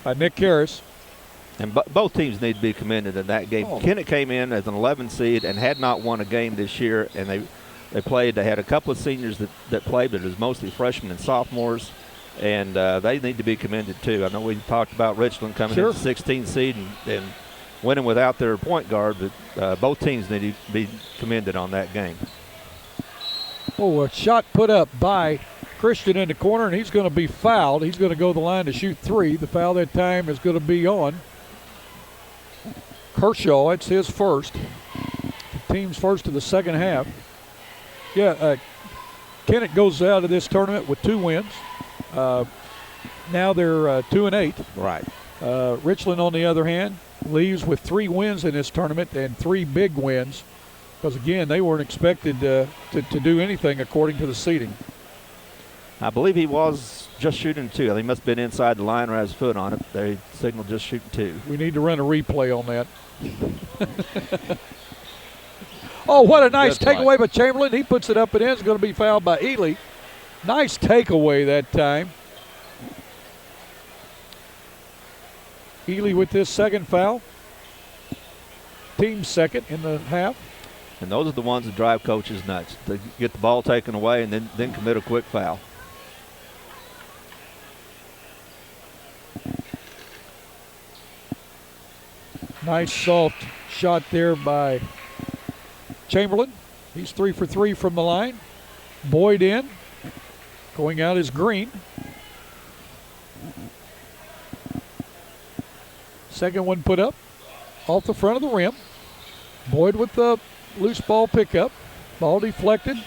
by Nick Harris. And both teams need to be commended in that game. Oh. Kennett came in as an 11 seed and had not won a game this year, and they had a couple of seniors that played, but it was mostly freshmen and sophomores, and they need to be commended too. I know we talked about Richland coming in as a 16 seed and winning without their point guard, but both teams need to be commended on that game. Oh, a shot put up by Christian in the corner, and he's going to be fouled. He's going to go to the line to shoot 3. The foul that time is going to be on Kershaw. It's his first. The team's first of the second half. Yeah, Kennett goes out of this tournament with 2 wins. Now they're 2-8. Right. Richland, on the other hand, leaves with 3 wins in this tournament and 3 big wins because, again, they weren't expected to do anything according to the seeding. I believe he was just shooting 2. He must have been inside the line or has his foot on it. They signaled just shooting 2. We need to run a replay on that. Oh, what a nice takeaway by Chamberlain. He puts it up and in. It's going to be fouled by Ely. Nice takeaway that time. Ely with this second foul. Team second in the half. And those are the ones that drive coaches nuts. They get the ball taken away and then commit a quick foul. Nice soft shot there by Chamberlain. He's 3 for 3 from the line. Boyd in. Going out is Green. Second one put up off the front of the rim. Boyd with the loose ball pickup. Ball deflected.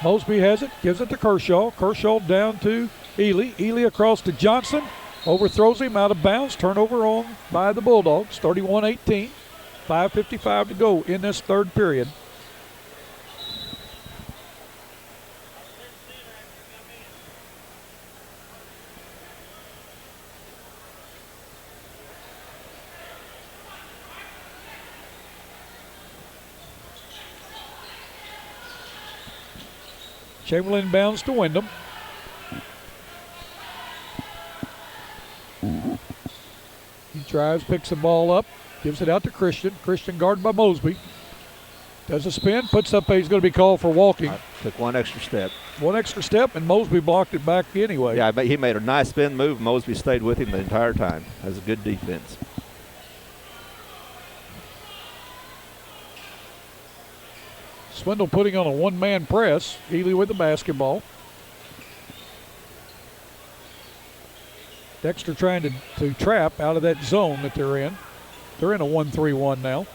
Mosby has it. Gives it to Kershaw. Kershaw down to Ely. Ely across to Johnson. Overthrows him out of bounds. Turnover on by the Bulldogs. 31-18. 5:55 to go in this third period. Chamberlain bounds to Wyndham. He drives, picks the ball up, gives it out to Christian. Christian guarded by Mosby. Does a spin, puts up, he's going to be called for walking. Took one extra step. One extra step, and Mosby blocked it back anyway. Yeah, he made a nice spin move. Mosby stayed with him the entire time. That was a good defense. Swindle putting on a one-man press. Ely with the basketball. Dexter trying to trap out of that zone that they're in. They're in a 1-3-1 now.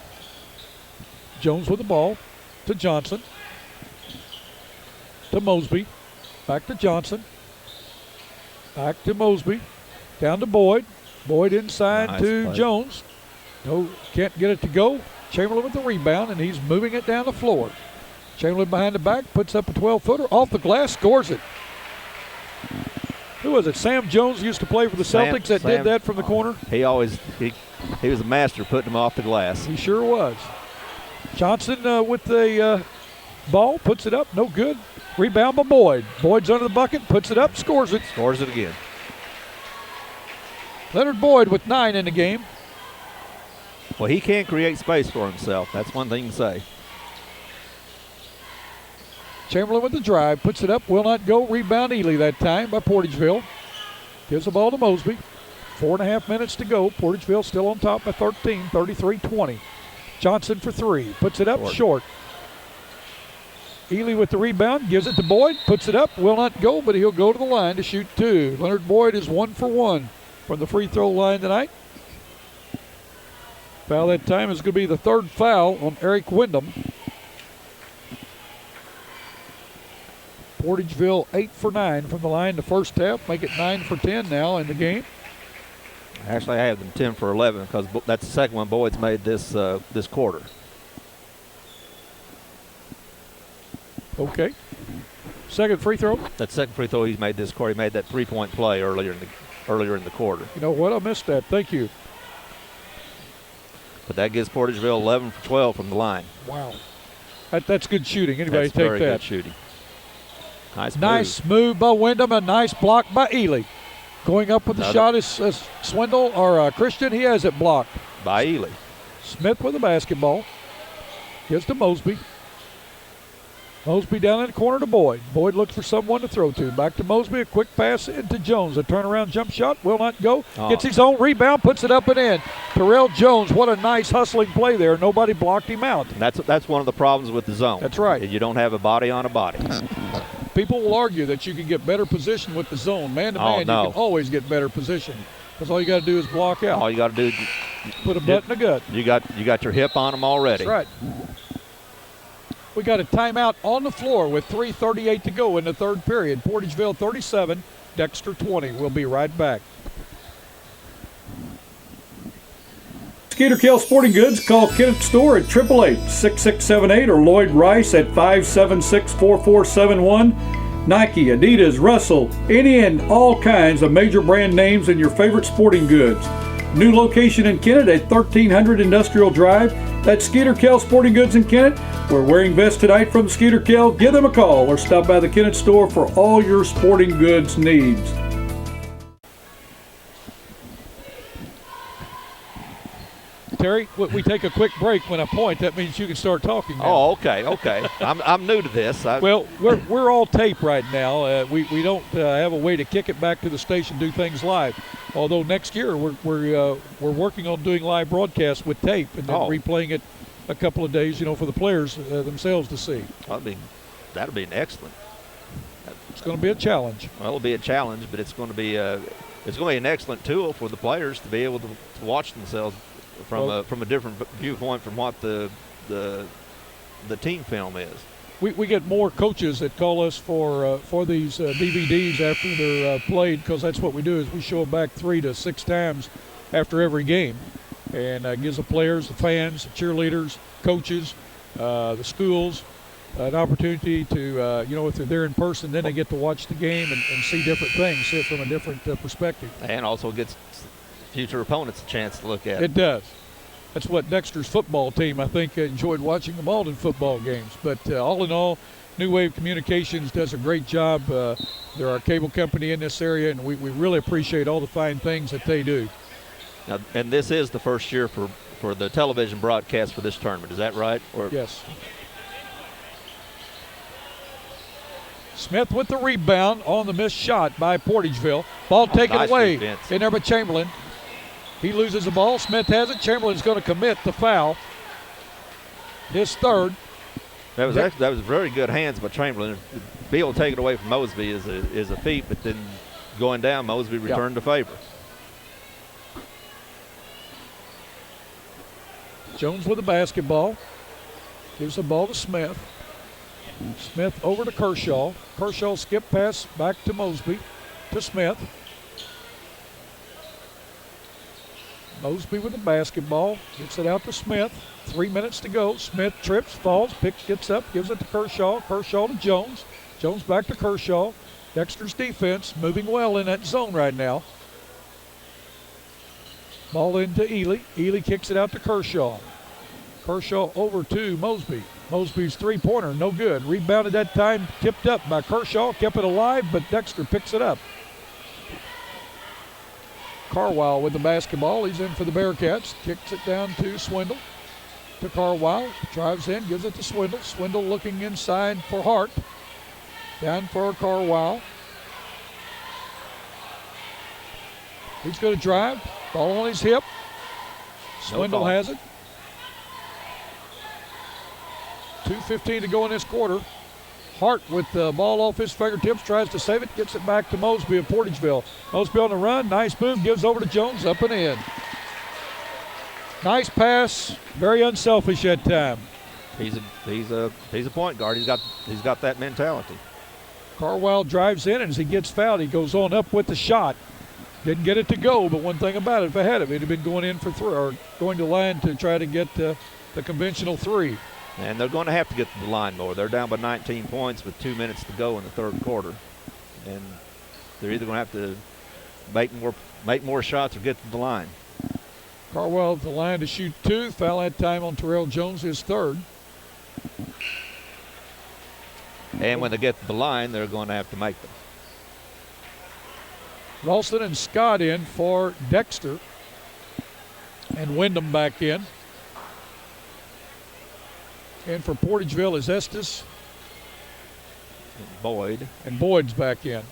Jones with the ball to Johnson. To Mosby. Back to Johnson. Back to Mosby. Down to Boyd. Boyd inside nice to play. Jones. No, can't get it to go. Chamberlain with the rebound, and he's moving it down the floor. Chamberlain behind the back, puts up a 12-footer. Off the glass, scores it. Who was it? Sam Jones used to play for the Celtics that did that from the corner? He was a master putting them off the glass. He sure was. Johnson with the ball, puts it up, no good. Rebound by Boyd. Boyd's under the bucket, puts it up, scores it. Scores it again. Leonard Boyd with 9 in the game. Well, he can create space for himself. That's one thing to say. Chamberlain with the drive, puts it up, will not go. Rebound Ely that time by Portageville. Gives the ball to Mosby. 4.5 minutes to go. Portageville still on top by 13, 33-20. Johnson for 3, puts it up short. Ely with the rebound, gives it to Boyd, puts it up, will not go, but he'll go to the line to shoot 2. Leonard Boyd is 1 for 1 from the free throw line tonight. Foul that time is going to be the 3rd foul on Eric Wyndham. Portageville 8 for 9 from the line the first half, make it 9 for 10 now in the game. Actually, I have them 10 for 11 because that's the second one Boyd's made this quarter. Okay. Second free throw. That second free throw he's made this quarter, he made that 3-point play earlier in the quarter. You know what? I missed that. Thank you. But that gives Portageville 11 for 12 from the line. Wow. That's good shooting. Anybody That's take very that? Good shooting. Nice move by Wyndham. A nice block by Ely. Going up with the shot is Swindle or Christian. He has it blocked. By Ely. Smith with the basketball. Gives to Mosby. Mosby down in the corner to Boyd. Boyd looks for someone to throw to. Back to Mosby. A quick pass into Jones. A turnaround jump shot. Will not go. Gets his own rebound. Puts it up and in. Terrell Jones. What a nice hustling play there. Nobody blocked him out. And that's one of the problems with the zone. That's right. You don't have a body on a body. People will argue that you can get better position with the zone. Man-to-man, you can always get better position. Because all you got to do is block out. All you got to do is put a butt in the gut. You got your hip on them already. That's right. We got a timeout on the floor with 3:38 to go in the third period. Portageville 37, Dexter 20. We'll be right back. Skeeter-Kell Sporting Goods. Call Kenneth Store at 888-6678 or Lloyd Rice at 576-4471. Nike, Adidas, Russell, any and all kinds of major brand names in your favorite sporting goods. New location in Kennett at 1300 Industrial Drive. That's Skeeter-Kell Sporting Goods in Kennett. We're wearing vests tonight from Skeeter-Kell. Give them a call or stop by the Kennett store for all your sporting goods needs. Terry, we take a quick break when I point. That means you can start talking now. Oh, okay. I'm new to this. Well, we're all tape right now. We don't have a way to kick it back to the station, do things live. Although next year we're working on doing live broadcasts with tape and then replaying it a couple of days, for the players themselves to see. That'll be an excellent. It's going to be a challenge. Well, it'll be a challenge, but it's going to be an excellent tool for the players to be able to watch themselves from a different viewpoint from what the team film is. We get more coaches that call us for these DVDs after they're played, because that's what we do is we show them back 3 to 6 times after every game, and gives the players, the fans, the cheerleaders, coaches, the schools an opportunity to if they're there in person, then they get to watch the game and see different things, see it from a different perspective, and also gets future opponents a chance to look at it. Does. That's what Dexter's football team, I think, enjoyed watching the Malden football games. But all in all, New Wave Communications does a great job. They're our cable company in this area, and we really appreciate all the fine things that they do. Now, and this is the first year for the television broadcast for this tournament. Is that right? Yes. Smith with the rebound on the missed shot by Portageville. Ball taken away in there by Chamberlain. He loses the ball. Smith has it. Chamberlain's going to commit the foul. His third. That was very good hands by Chamberlain. To be able to take it away from Mosby is a feat, but then going down, Mosby returned the favor. Jones with the basketball. Gives the ball to Smith. Smith over to Kershaw. Kershaw skip pass back to Mosby. To Smith. Mosby with the basketball. Gets it out to Smith. 3 minutes to go. Smith trips, falls, gets up, gives it to Kershaw. Kershaw to Jones. Jones back to Kershaw. Dexter's defense moving well in that zone right now. Ball into Ely. Ely kicks it out to Kershaw. Kershaw over to Mosby. Mosby's three-pointer, no good. Rebounded that time, tipped up by Kershaw, kept it alive, but Dexter picks it up. Carwile with the basketball. He's in for the Bearcats. Kicks it down to Swindle. To Carwile. Drives in, gives it to Swindle. Swindle looking inside for Hart. Down for Carwile. He's going to drive. Ball on his hip. Swindle has it. 2:15 to go in this quarter. Hart with the ball off his fingertips, tries to save it, gets it back to Mosby of Portageville. Mosby on the run, nice move, gives over to Jones, up and in. Nice pass, very unselfish that time. He's a point guard. He's got that mentality. Carwile drives in, and as he gets fouled, he goes on up with the shot. Didn't get it to go, but one thing about it, if ahead of it, he'd have been going in for three, or going to line to try to get the conventional three. And they're going to have to get to the line more. They're down by 19 points with 2 minutes to go in the third quarter. And they're either going to have to make more shots or get to the line. Carwile at the line to shoot two. Foul that time on Terrell Jones, his third. And when they get to the line, they're going to have to make them. Ralston and Scott in for Dexter. And Wyndham back in. And for Portageville is Estes. And Boyd. And Boyd's back in.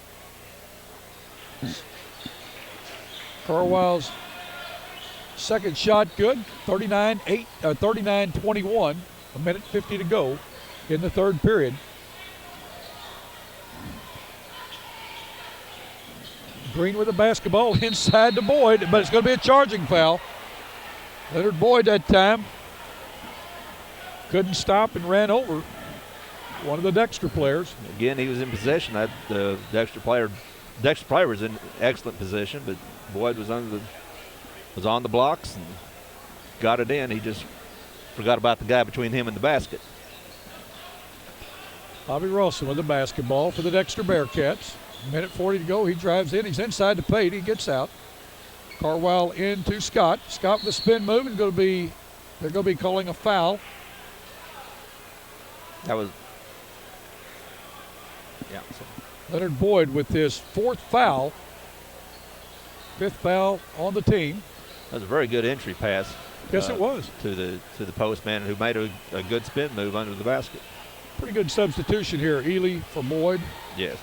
Carwile's second shot good. 39-21. A minute 50 to go in the third period. Green with the basketball inside to Boyd, but it's going to be a charging foul. Leonard Boyd that time couldn't stop and ran over one of the Dexter players. Again, he was in possession. The Dexter player was in excellent position, but Boyd was on the blocks and got it in. He just forgot about the guy between him and the basket. Bobby Ralston with the basketball for the Dexter Bearcats. Minute 40 to go. He drives in. He's inside the paint. He gets out. Carwile into Scott. Scott with the spin move, and they're going to be calling a foul. That was, yeah. Leonard Boyd with his fourth foul. Fifth foul on the team. That was a very good entry pass. Yes, it was. To the postman, who made a good spin move under the basket. Pretty good substitution here. Ely for Boyd. Yes.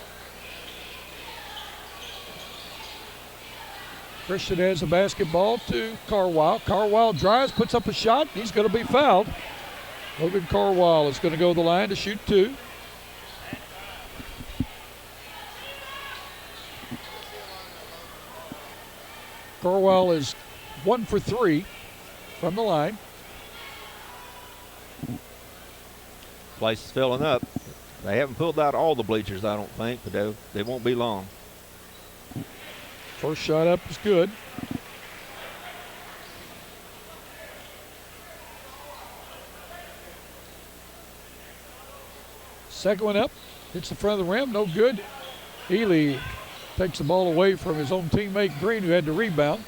Christian has the basketball to Carwile. Carwile drives, puts up a shot. He's going to be fouled. Logan Carwile is going to go to the line to shoot two. Carwile is 1 for 3 from the line. Place is filling up. They haven't pulled out all the bleachers, I don't think, but they won't be long. First shot up is good. Second one up, hits the front of the rim, no good. Ely takes the ball away from his own teammate Green, who had to rebound.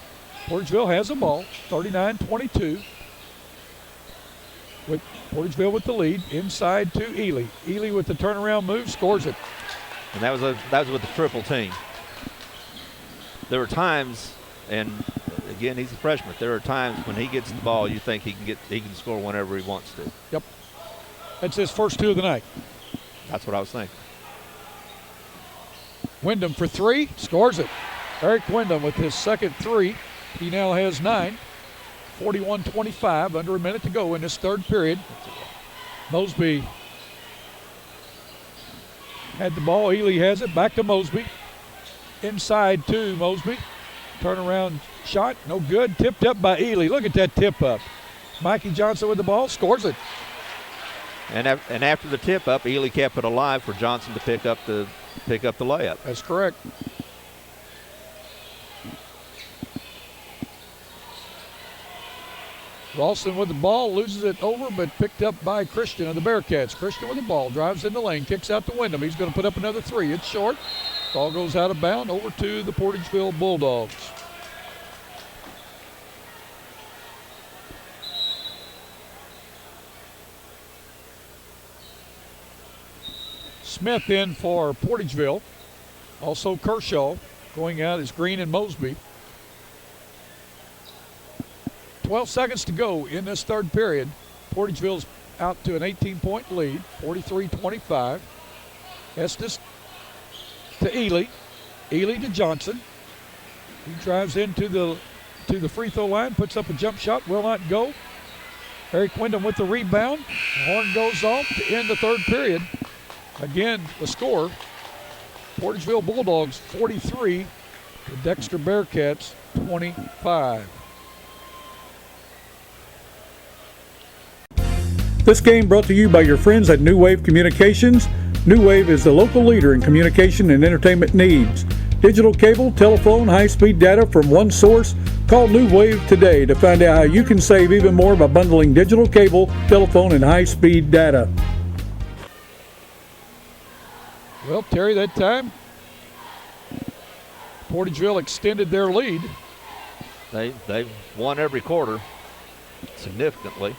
Portageville has the ball, 39-22. With Portageville with the lead, inside to Ely. Ely with the turnaround move, scores it. And that was with the triple team. There were times, and again, he's a freshman. There are times when he gets the ball, you think he can score whenever he wants to. Yep. That's his first two of the night. That's what I was thinking. Wyndham for three, scores it. Eric Wyndham with his second three. He now has 9. 41-25, under a minute to go in this third period. Mosby had the ball. Ely has it. Back to Mosby. Inside to Mosby. Turnaround shot, no good. Tipped up by Ely. Look at that tip up. Mikey Johnson with the ball, scores it. And after the tip up, Ely kept it alive for Johnson to pick up the layup. That's correct. Ralston with the ball, loses it over, but picked up by Christian of the Bearcats. Christian with the ball, drives in the lane, kicks out to Wyndham. He's going to put up another three. It's short. Ball goes out of bounds over to the Portageville Bulldogs. Smith in for Portageville. Also Kershaw. Going out is Green and Mosby. 12 seconds to go in this third period. Portageville's out to an 18-point lead, 43-25. Estes to Ely. Ely to Johnson. He drives into the free throw line, puts up a jump shot, will not go. Eric Wyndham with the rebound. The horn goes off to end the third period. Again, the score, Portageville Bulldogs 43, the Dexter Bearcats 25. This game brought to you by your friends at New Wave Communications. New Wave is the local leader in communication and entertainment needs. Digital cable, telephone, high-speed data from one source. Call New Wave today to find out how you can save even more by bundling digital cable, telephone, and high-speed data. Well, Terry, that time, Portageville extended their lead. They've won every quarter significantly.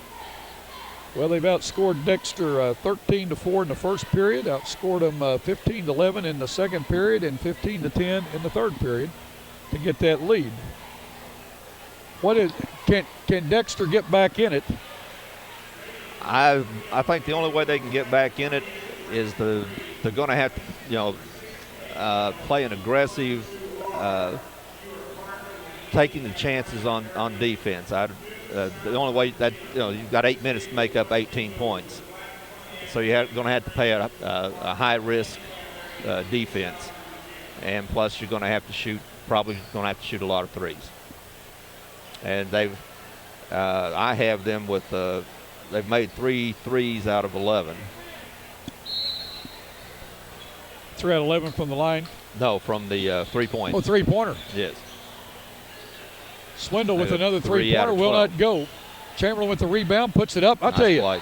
Well, they've outscored Dexter 13-4 in the first period, outscored them 15-11 in the second period, and 15-10 in the third period to get that lead. Can Dexter get back in it? I think the only way they can get back in it is they're going to have to, play an aggressive, taking the chances on defense. The only way that you've got 8 minutes to make up 18 points, so you're going to have to play a high risk defense, and plus you're going to have to shoot a lot of threes. And I have them with they've made 3 threes out of 11. 3 out of 11 from the line? No, from the 3-point. Oh, three-pointer. Yes. Swindle with another three-pointer will not go. Chamberlain with the rebound, puts it up. I'll tell you,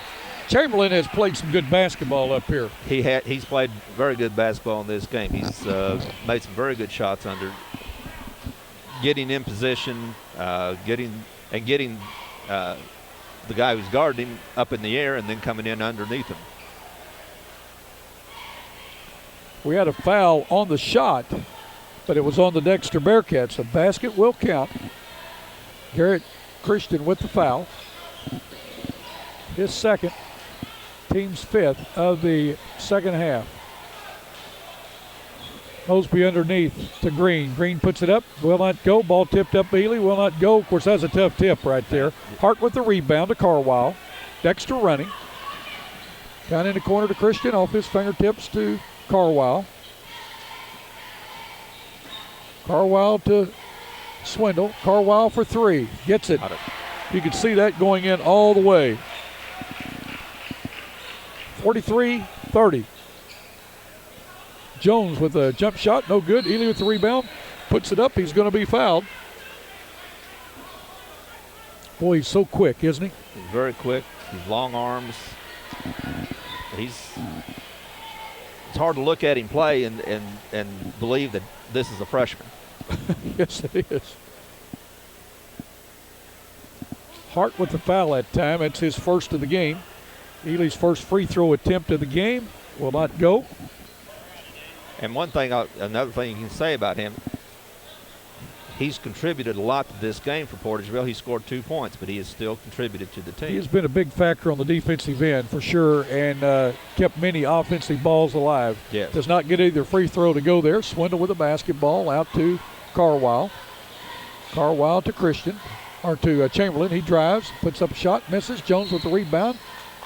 Chamberlain has played some good basketball up here. He's played very good basketball in this game. He's made some very good shots under getting in position, getting the guy who's guarding him up in the air and then coming in underneath him. We had a foul on the shot, but it was on the Dexter Bearcats. The basket will count. Garrett Christian with the foul. His second, team's fifth of the second half. Mosby underneath to Green. Green puts it up, will not go. Ball tipped up Ely, will not go. Of course, that's a tough tip right there. Hart with the rebound to Carwile. Dexter running. Down in the corner to Christian, off his fingertips to Carwile. Carwile to Swindle. Carwile for three. Gets it. You can see that going in all the way. 43-30. Jones with a jump shot. No good. Ely with the rebound. Puts it up. He's going to be fouled. Boy, he's so quick, isn't he? He's very quick. He's long arms. It's hard to look at him play and believe that this is a freshman. Yes, it is. Hart with the foul that time. It's his first of the game. Ely's first free throw attempt of the game will not go. And another thing you can say about him, he's contributed a lot to this game for Portageville. He scored 2 points, but he has still contributed to the team. He has been a big factor on the defensive end for sure, and kept many offensive balls alive. Yes. Does not get either free throw to go there. Swindle with a basketball out to Carwile. Carwile to Christian, or to Chamberlain. He drives, puts up a shot, misses. Jones with the rebound.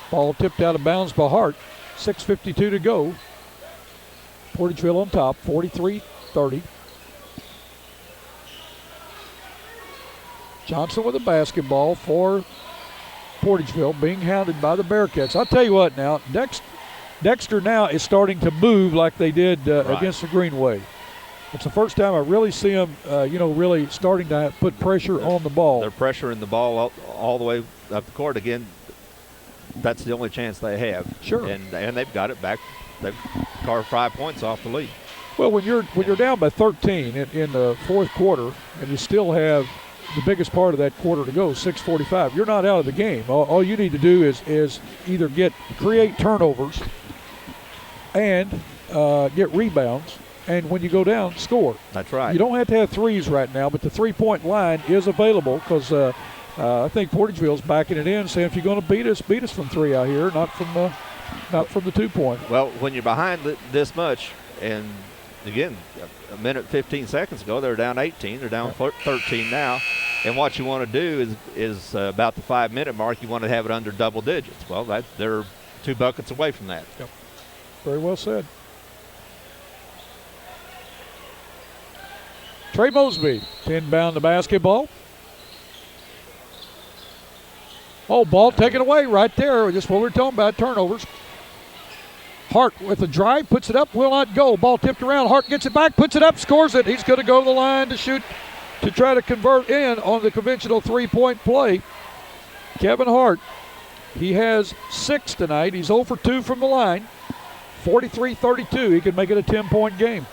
Ball tipped out of bounds by Hart. 6:52 to go. Portageville on top, 43-30. Johnson with a basketball for Portageville, being hounded by the Bearcats. I'll tell you what now, Dexter now is starting to move like they did against the Greenway. It's the first time I really see them, really starting to put pressure on the ball. They're pressuring the ball all the way up the court again. That's the only chance they have. Sure. And they've got it back. They've carved 5 points off the lead. Well, when you're down by 13 in the fourth quarter, and you still have the biggest part of that quarter to go, 6:45, you're not out of the game. All you need to do is either create turnovers and get rebounds, and when you go down, score. That's right. You don't have to have threes right now, but the three-point line is available because I think Portageville's backing it in, saying if you're going to beat us from three out here, not from the 2-point. Well, when you're behind this much, and again, a minute 15 seconds ago, they were down 18. They're down 13 now. And what you want to do is about the 5-minute mark, you want to have it under double digits. Well, they're 2 buckets away from that. Yep. Very well said. Trey Mosby inbound the basketball. Oh, ball taken away right there. Just what we were talking about, turnovers. Hart with a drive, puts it up, will not go. Ball tipped around. Hart gets it back, puts it up, scores it. He's going to go to the line to shoot, to try to convert in on the conventional 3-point play. Kevin Hart, he has 6 tonight. He's 0 for 2 from the line. 43-32. He could make it a 10-point game.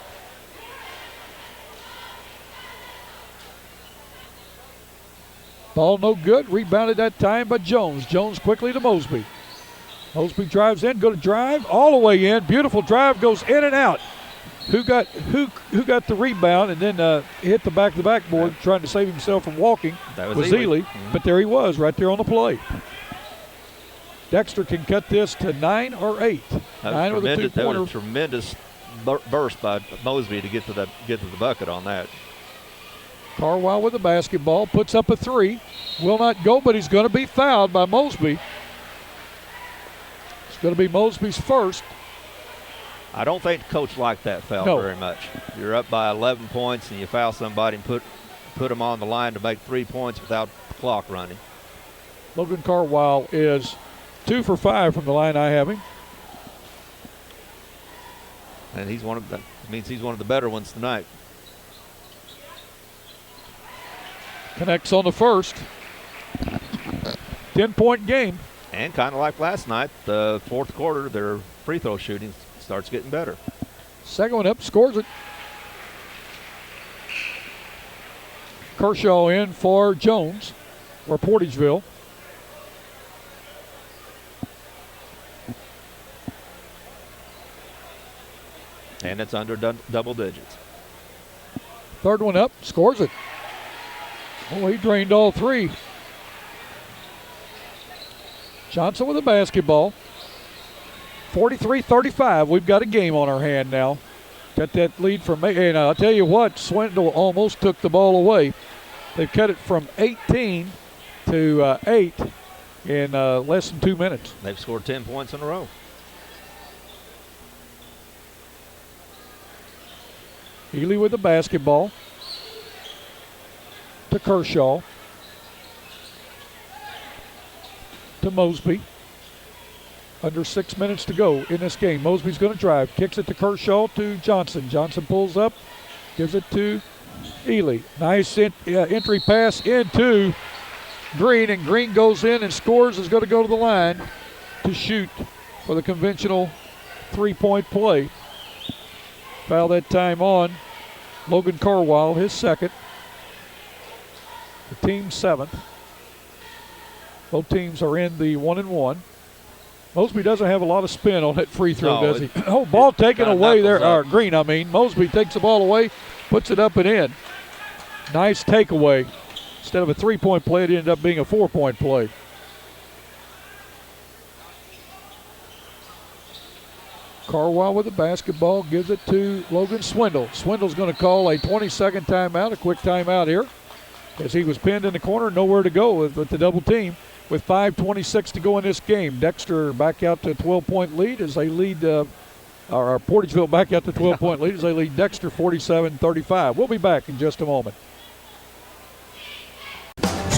Ball no good. Rebounded that time by Jones. Jones quickly to Mosby. Mosby drives in, going to drive all the way in. Beautiful drive, goes in and out. Who got the rebound and then hit the back of the backboard trying to save himself from walking? That was Ely. Mm-hmm. But there he was right there on the play. Dexter can cut this to 9 or 8. 9 with a 2-pointer. That was a tremendous burst by Mosby to get to the bucket on that. Carwile with the basketball, puts up a 3. Will not go, but he's going to be fouled by Mosby. It's going to be Mosby's first. I don't think the coach liked that foul very much. You're up by 11 points and you foul somebody and put them on the line to make 3 points without the clock running. Logan Carwile is 2 for 5 from the line I have him. And he's one of the better ones tonight. Connects on the first. 10-point game. And kind of like last night, the fourth quarter, their free throw shooting starts getting better. Second one up, scores it. Kershaw in for Jones, or Portageville. And it's under double digits. Third one up, scores it. Oh, he drained all 3. Johnson with the basketball. 43-35. We've got a game on our hand now. Got that lead from, and I'll tell you what, Swindle almost took the ball away. They've cut it from 18 to 8 in less than 2 minutes. They've scored 10 points in a row. Ely with the basketball. To Kershaw. To Mosby. Under 6 minutes to go in this game. Mosby's going to drive. Kicks it to Kershaw to Johnson. Johnson pulls up. Gives it to Ely. Nice entry pass into Green. And Green goes in and scores. Is going to go to the line to shoot for the conventional 3-point play. Foul that time on Logan Carwile, his second. The team's 7th. Both teams are in the 1-1. Mosby doesn't have a lot of spin on that free throw, does he? Oh, ball taken away there. Green, I mean. Mosby takes the ball away, puts it up and in. Nice takeaway. Instead of a 3-point play, it ended up being a 4-point play. Carwile with the basketball, gives it to Logan Swindle. Swindle's going to call a 20-second timeout, a quick timeout here, as he was pinned in the corner, nowhere to go with the double team. With 5:26 to go in this game, Dexter back out to a 12-point lead as they lead, or Portageville back out to a 12-point lead as they lead Dexter 47-35. We'll be back in just a moment.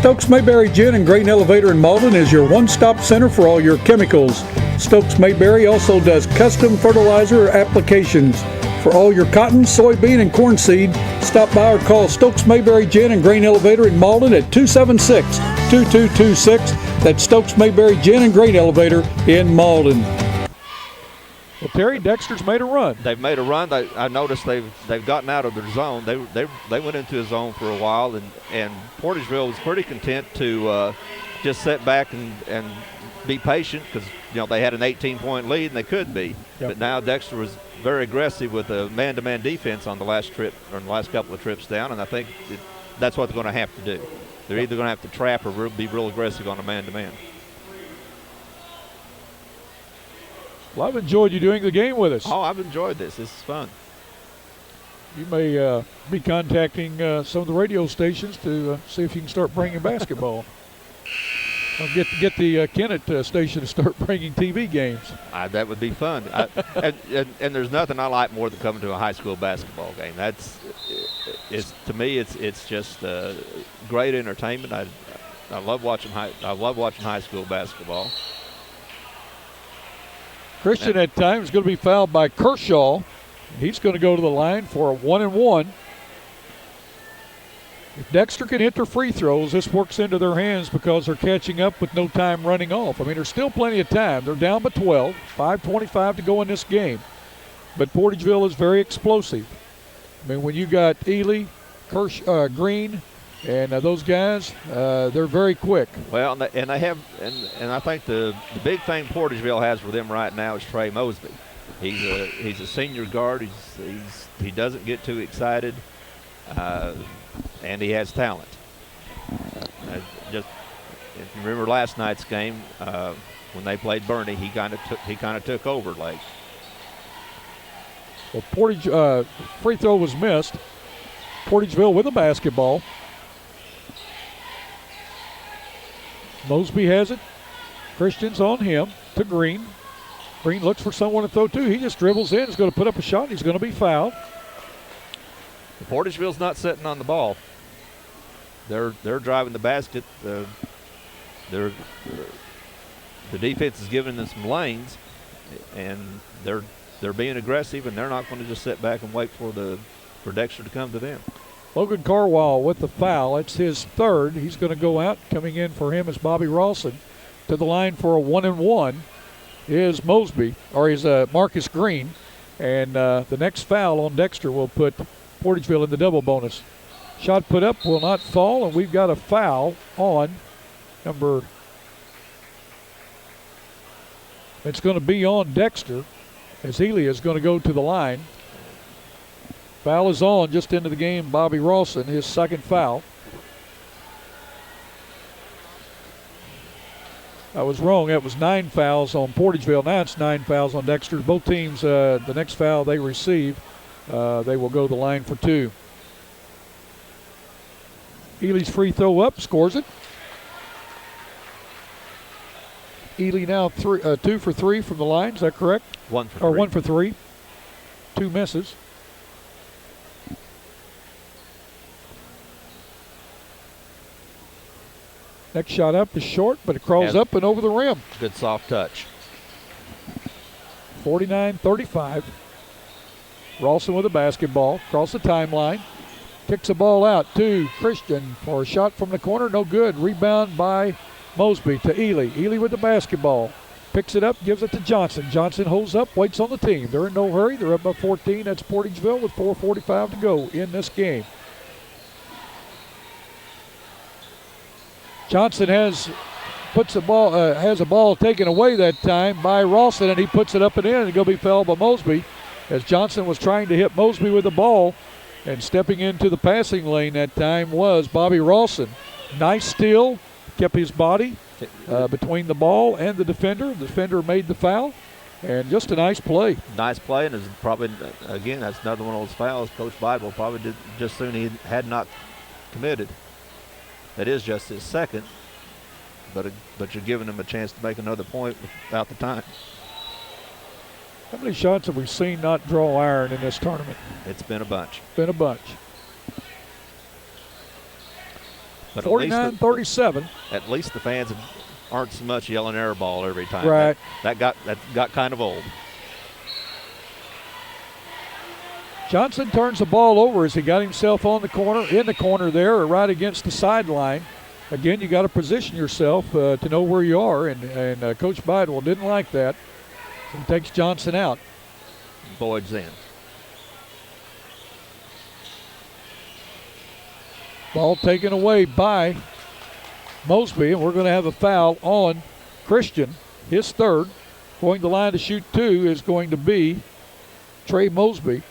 Stokes Mayberry Gin and Grain Elevator in Malden is your one-stop center for all your chemicals. Stokes Mayberry also does custom fertilizer applications. For all your cotton, soybean, and corn seed, stop by or call Stokes Mayberry Gin and Grain Elevator in Malden at 276-2226. That's Stokes Mayberry Gin and Grain Elevator in Malden. Well, Terry, Dexter's made a run. They've made a run. I noticed they've gotten out of their zone. They went into a zone for a while, and Portageville was pretty content to just sit back and be patient because they had an 18-point lead and they could be. Yep. But now Dexter was very aggressive with a man-to-man defense on the last trip or the last couple of trips down, and I think that's what they're going to have to do. They're either going to have to trap or be real aggressive on a man-to-man. Well, I've enjoyed you doing the game with us. Oh, I've enjoyed this. This is fun. You may be contacting some of the radio stations to see if you can start bringing basketball. I'll get the Kennett station to start bringing TV games. That would be fun. And there's nothing I like more than coming to a high school basketball game. To me, it's just great entertainment. I love watching high school basketball. Christian at times is going to be fouled by Kershaw. He's going to go to the line for a 1-and-1. If Dexter can hit their free throws, this works into their hands because they're catching up with no time running off. I mean, there's still plenty of time. They're down by 12, 5:25 to go in this game. But Portageville is very explosive. I mean, when you got Ely, Green, and those guys, they're very quick. Well, and I think the big thing Portageville has for them right now is Trey Mosby. He's a senior guard. He doesn't get too excited, and he has talent. If you remember last night's game when they played Bernie, he kind of took over late. Well, free throw was missed. Portageville with a basketball. Mosby has it. Christian's on him to Green. Green looks for someone to throw to. He just dribbles in. He's going to put up a shot. He's going to be fouled. Portageville's not sitting on the ball. They're driving the basket. The defense is giving them some lanes, and they're being aggressive, and they're not going to just sit back and wait for Dexter to come to them. Logan Carwall with the foul. It's his third. He's going to go out. Coming in for him is Bobby Rawson. To the line for a 1-and-1 is Mosby, or is Marcus Green. And the next foul on Dexter will put Portageville in the double bonus. Shot put up will not fall, and we've got a foul on number. It's going to be on Dexter as Ely is going to go to the line. Foul is on just into the game. Bobby Rawson, his second foul. I was wrong. That was 9 fouls on Portageville. Now it's 9 fouls on Dexter. Both teams, the next foul they receive, they will go to the line for 2. Ely's free throw up, scores it. Ely now 2 for 3 from the line. Is that correct? 1 for 3. Or 1 for 3. 2 misses. Next shot up is short, but it crawls up and over the rim. Good soft touch. 49-35. Rawson with a basketball. Across the timeline. Kicks the ball out to Christian for a shot from the corner. No good. Rebound by Mosby to Ely. Ely with the basketball. Picks it up, gives it to Johnson. Johnson holds up, waits on the team. They're in no hurry. They're up by 14. That's Portageville with 4:45 to go in this game. Johnson has a ball taken away that time by Rawson, and he puts it up and in, and it's going to be fouled by Mosby as Johnson was trying to hit Mosby with the ball, and stepping into the passing lane that time was Bobby Rawson. Nice steal, kept his body between the ball and the defender. The defender made the foul, and just a nice play. Nice play, and is probably, again, that's another one of those fouls Coach Bible probably did just soon he had not committed. That is just his second, but you're giving him a chance to make another point without the time. How many shots have we seen not draw iron in this tournament? It's been a bunch. Been a bunch. But 49-37. At least the fans aren't so much yelling air ball every time. Right. That got kind of old. Johnson turns the ball over as he got himself in the corner there, or right against the sideline. Again, you got to position yourself to know where you are, and Coach Bidwell didn't like that. So he takes Johnson out. Boyd's in. Ball taken away by Mosby, and we're going to have a foul on Christian, his third. Going to the line to shoot two is going to be Trey Mosby.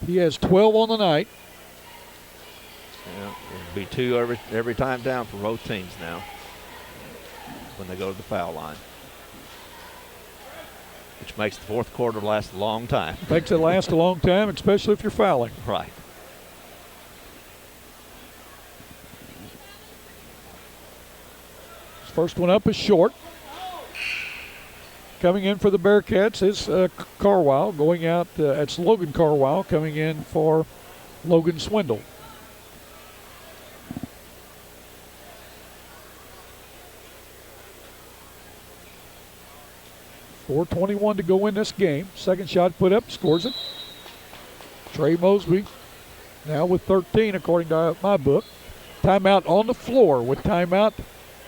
He has 12 on the night. Yeah, it'll be two every time down for both teams now when they go to the foul line, which makes the fourth quarter last a long time. Makes it last a long time, especially if you're fouling. Right. First one up is short. Coming in for the Bearcats is Carwile. Going out, it's Logan Carwile coming in for Logan Swindle. .421 to go in this game. Second shot put up, scores it. Trey Mosby now with 13 according to my book. Timeout on the floor with timeout.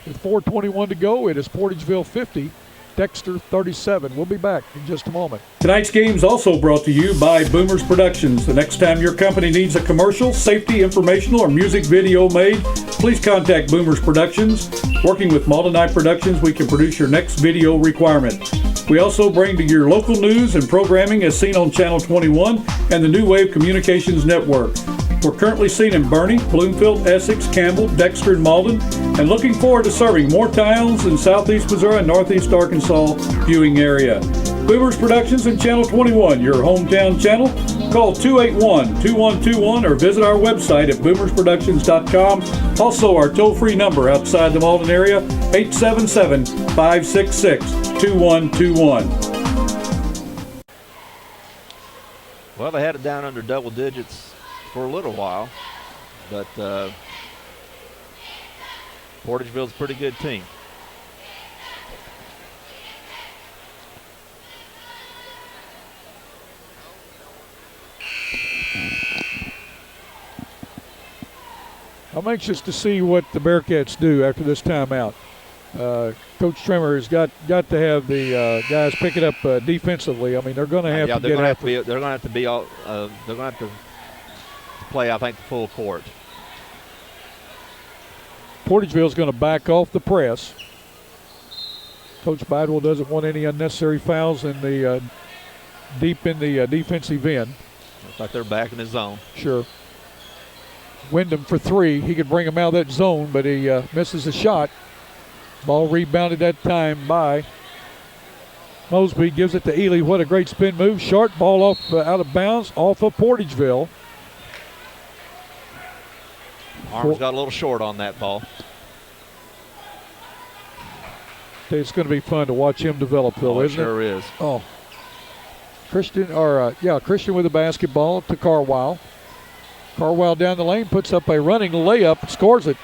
With 4:21 to go, it is Portageville 50, Dexter 37. We'll be back in just a moment. Tonight's game is also brought to you by Boomers Productions. The next time your company needs a commercial, safety, informational, or music video made, please contact Boomers Productions. Working with Malden Productions, we can produce your next video requirement. We also bring to your local news and programming as seen on Channel 21 and the New Wave Communications Network. We're currently seen in Bernie, Bloomfield, Essex, Campbell, Dexter, and Malden, and looking forward to serving more towns in southeast Missouri and northeast Arkansas viewing area. Boomers Productions and Channel 21, your hometown channel. Call 281-2121 or visit our website at boomersproductions.com. Also, our toll-free number outside the Malden area, 877-566-2121. Well, they had it down under double digits for a little while, but Portageville's a pretty good team. I'm anxious to see what the Bearcats do after this timeout. Coach Trimmer has got to have the guys pick it up defensively. I mean, they're going to have to get after it. They're going to have to play, I think, the full court. Portageville's going to back off the press. Coach Bidwell doesn't want any unnecessary fouls in the deep in the defensive end. Looks like they're back in his zone. Sure. Wyndham for three. He could bring him out of that zone, but he misses the shot. Ball rebounded that time by Mosby. Gives it to Ely. What a great spin move. Short ball off out of bounds off of Portageville. Arms got a little short on that ball. It's going to be fun to watch him develop, though, isn't it? Sure is. Oh. Christian with the basketball to Carwile. Carwile down the lane, puts up a running layup, scores it.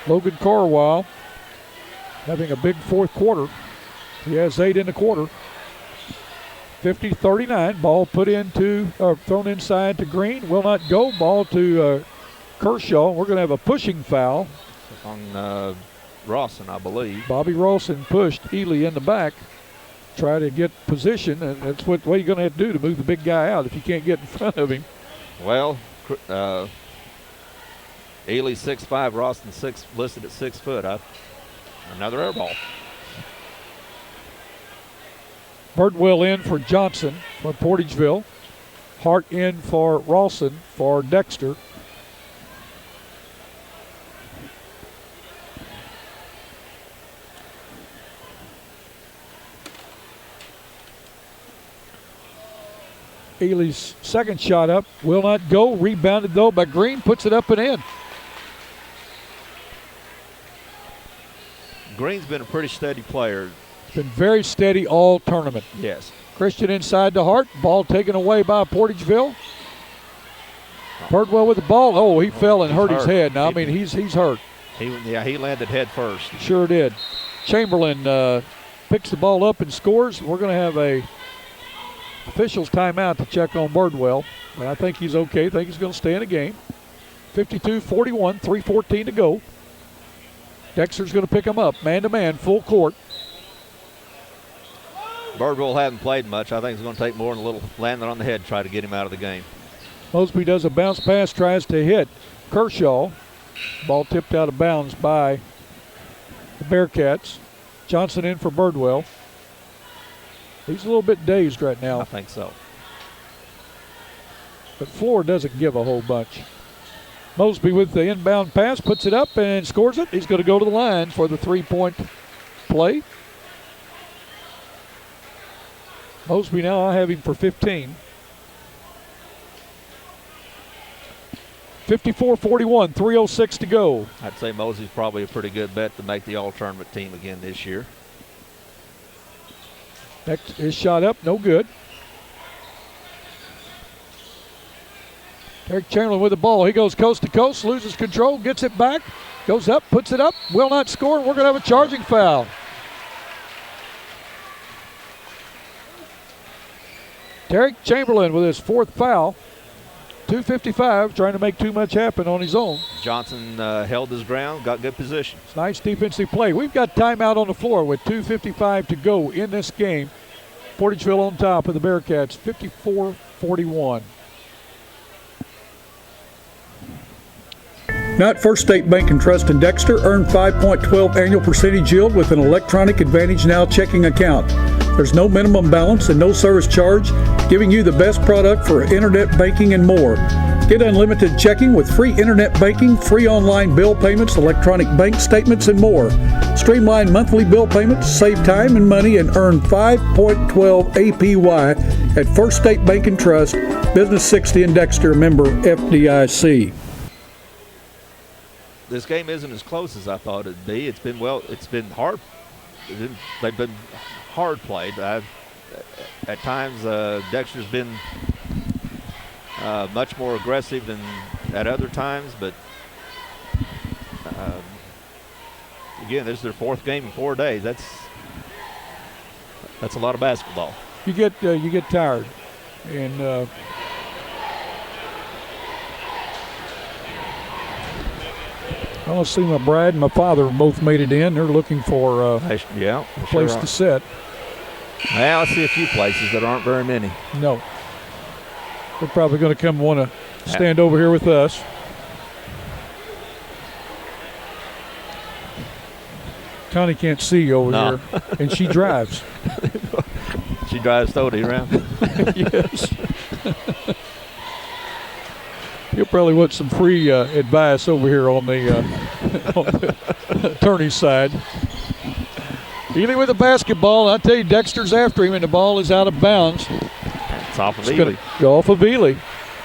Logan Carwile having a big fourth quarter. He has 8 in the quarter. 50-39. Ball thrown inside to Green. Will not go. Ball to Kershaw. We're going to have a pushing foul on Rawson, I believe. Bobby Rawson pushed Ely in the back. Try to get position, and that's what you're going to have to do to move the big guy out if you can't get in front of him. Well, Ely's 6'5", Rawson listed at 6 foot. Another air ball. Birdwell in for Johnson for Portageville. Hart in for Rawson for Dexter. Ely's second shot up will not go. Rebounded though by Green. Puts it up and in. Green's been a pretty steady player. Been very steady all tournament. Yes. Christian inside to Hart. Ball taken away by Portageville. Birdwell with the ball. Oh, he fell and hurt his head. Now, I mean, he's hurt. He landed head first. Sure did. Chamberlain picks the ball up and scores. We're going to have a official's timeout to check on Birdwell. But I think he's okay. I think he's going to stay in the game. 52-41, 3:14 to go. Dexter's going to pick him up, man-to-man, full court. Birdwell hasn't played much. I think it's going to take more than a little landing on the head to try to get him out of the game. Mosby does a bounce pass, tries to hit Kershaw. Ball tipped out of bounds by the Bearcats. Johnson in for Birdwell. He's a little bit dazed right now. I think so. But Floor doesn't give a whole bunch. Mosby with the inbound pass, puts it up and scores it. He's going to go to the line for the three-point play. Mosby now, I have him for 15. 54-41, 3:06 to go. I'd say Mosby's probably a pretty good bet to make the all-tournament team again this year. Next, his shot up, no good. Eric Chamberlain with the ball. He goes coast to coast, loses control, gets it back, goes up, puts it up, will not score, and we're going to have a charging foul. Derek Chamberlain with his fourth foul. 2:55, trying to make too much happen on his own. Johnson held his ground, got good position. It's nice defensive play. We've got timeout on the floor with 2:55 to go in this game. Portageville on top of the Bearcats, 54-41. Now at First State Bank and Trust in Dexter, earn 5.12 annual percentage yield with an electronic Advantage Now checking account. There's no minimum balance and no service charge, giving you the best product for internet banking and more. Get unlimited checking with free internet banking, free online bill payments, electronic bank statements, and more. Streamline monthly bill payments, save time and money, and earn 5.12 APY at First State Bank and Trust, Business 60 in Dexter, member FDIC. This game isn't as close as I thought it'd be. It's been hard. They've been hard played. At times, Dexter's been much more aggressive than at other times, but again, this is their fourth game in 4 days. That's a lot of basketball. You get tired, and I want to see my bride and my father both made it in. They're looking for a place to sit. Well, I see a few places that aren't very many. No. They're probably going to come want to stand over here with us. Connie can't see over here, and she drives. She drives Tody around? Yes. You'll probably want some free advice over here on the attorney's side. Ely with the basketball. I tell you, Dexter's after him, and the ball is out of bounds. It's off of Ely. Go off of Ely.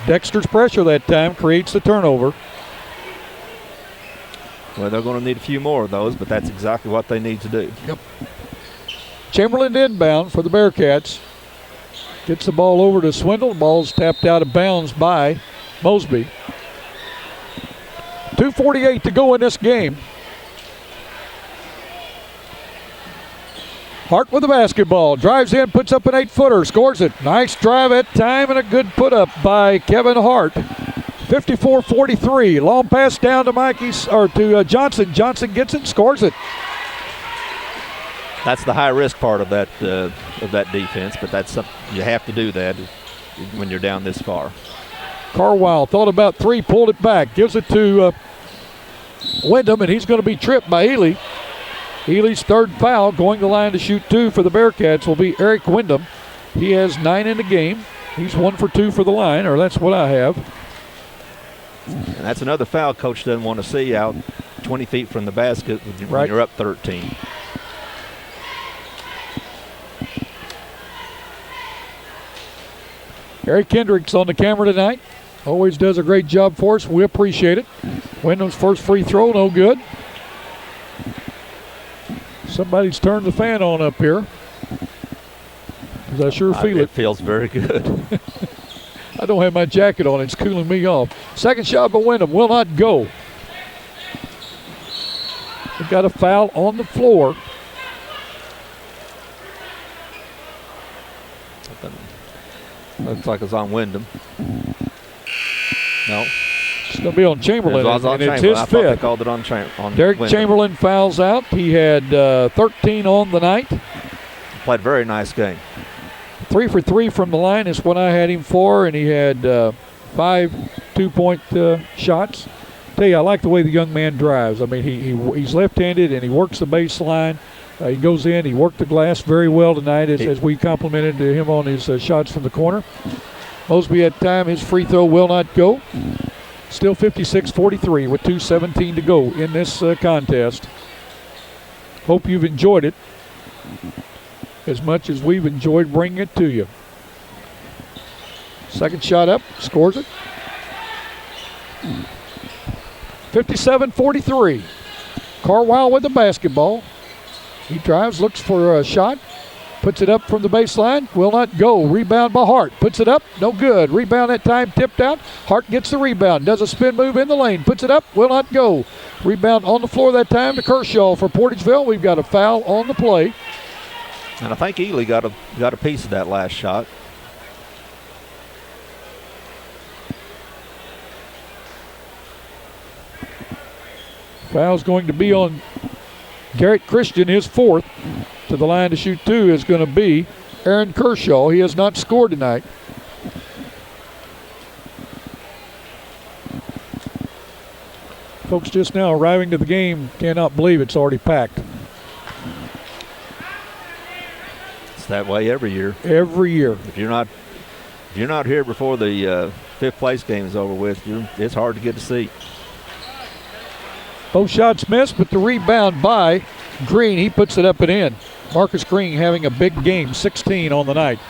Dexter's pressure that time creates the turnover. Well, they're going to need a few more of those, but that's exactly what they need to do. Yep. Chamberlain inbound for the Bearcats. Gets the ball over to Swindle. The ball's tapped out of bounds by Mosby. 2:48 to go in this game. Hart with the basketball. Drives in, puts up an 8-footer, scores it. Nice drive at time and a good put-up by Kevin Hart. 54-43. Long pass down to Johnson. Johnson gets it, scores it. That's the high-risk part of that defense, but that's something you have to do that when you're down this far. Carwile thought about three, pulled it back, gives it to Wyndham, and he's going to be tripped by Ely. Ely's third foul, going to the line to shoot two for the Bearcats, will be Eric Wyndham. He has 9 in the game. He's 1 for 2 for the line, or that's what I have. And that's another foul coach doesn't want to see out 20 feet from the basket when you're up 13. Eric Kendrick's on the camera tonight. Always does a great job for us. We appreciate it. Wyndham's first free throw, no good. Somebody's turned the fan on up here. Because I sure feel it. It feels very good. I don't have my jacket on. It's cooling me off. Second shot by Wyndham will not go. We've got a foul on the floor. Looks like it's on Wyndham. No. It's going to be on Chamberlain, and it's his I thought fifth. they called it on Derek Wyndham. Chamberlain fouls out. He had 13 on the night. Played a very nice game. 3 for 3 from the line is what I had him for, and he had 5 two-point shots. Tell you, I like the way the young man drives. I mean, he's left-handed, and he works the baseline. He goes in. He worked the glass very well tonight as we complimented him on his shots from the corner. Mosby at time. His free throw will not go. Still 56-43 with 2:17 to go in this contest. Hope you've enjoyed it as much as we've enjoyed bringing it to you. Second shot up, scores it. 57-43. Carwile with the basketball. He drives, looks for a shot, puts it up from the baseline, will not go. Rebound by Hart, puts it up, no good. Rebound that time tipped out. Hart gets the rebound, does a spin move in the lane, puts it up, will not go. Rebound on the floor that time to Kershaw for Portageville. We've got a foul on the play. And I think Ely got a piece of that last shot. Foul's going to be on Garrett Christian, his fourth. To the line to shoot two is going to be Aaron Kershaw. He has not scored tonight. Folks just now arriving to the game cannot believe it's already packed. It's that way every year. Every year. If you're not here before the fifth place game is over with, it's hard to get a seat. Both shots missed, but the rebound by Green, he puts it up and in. Marcus Green having a big game, 16 on the night.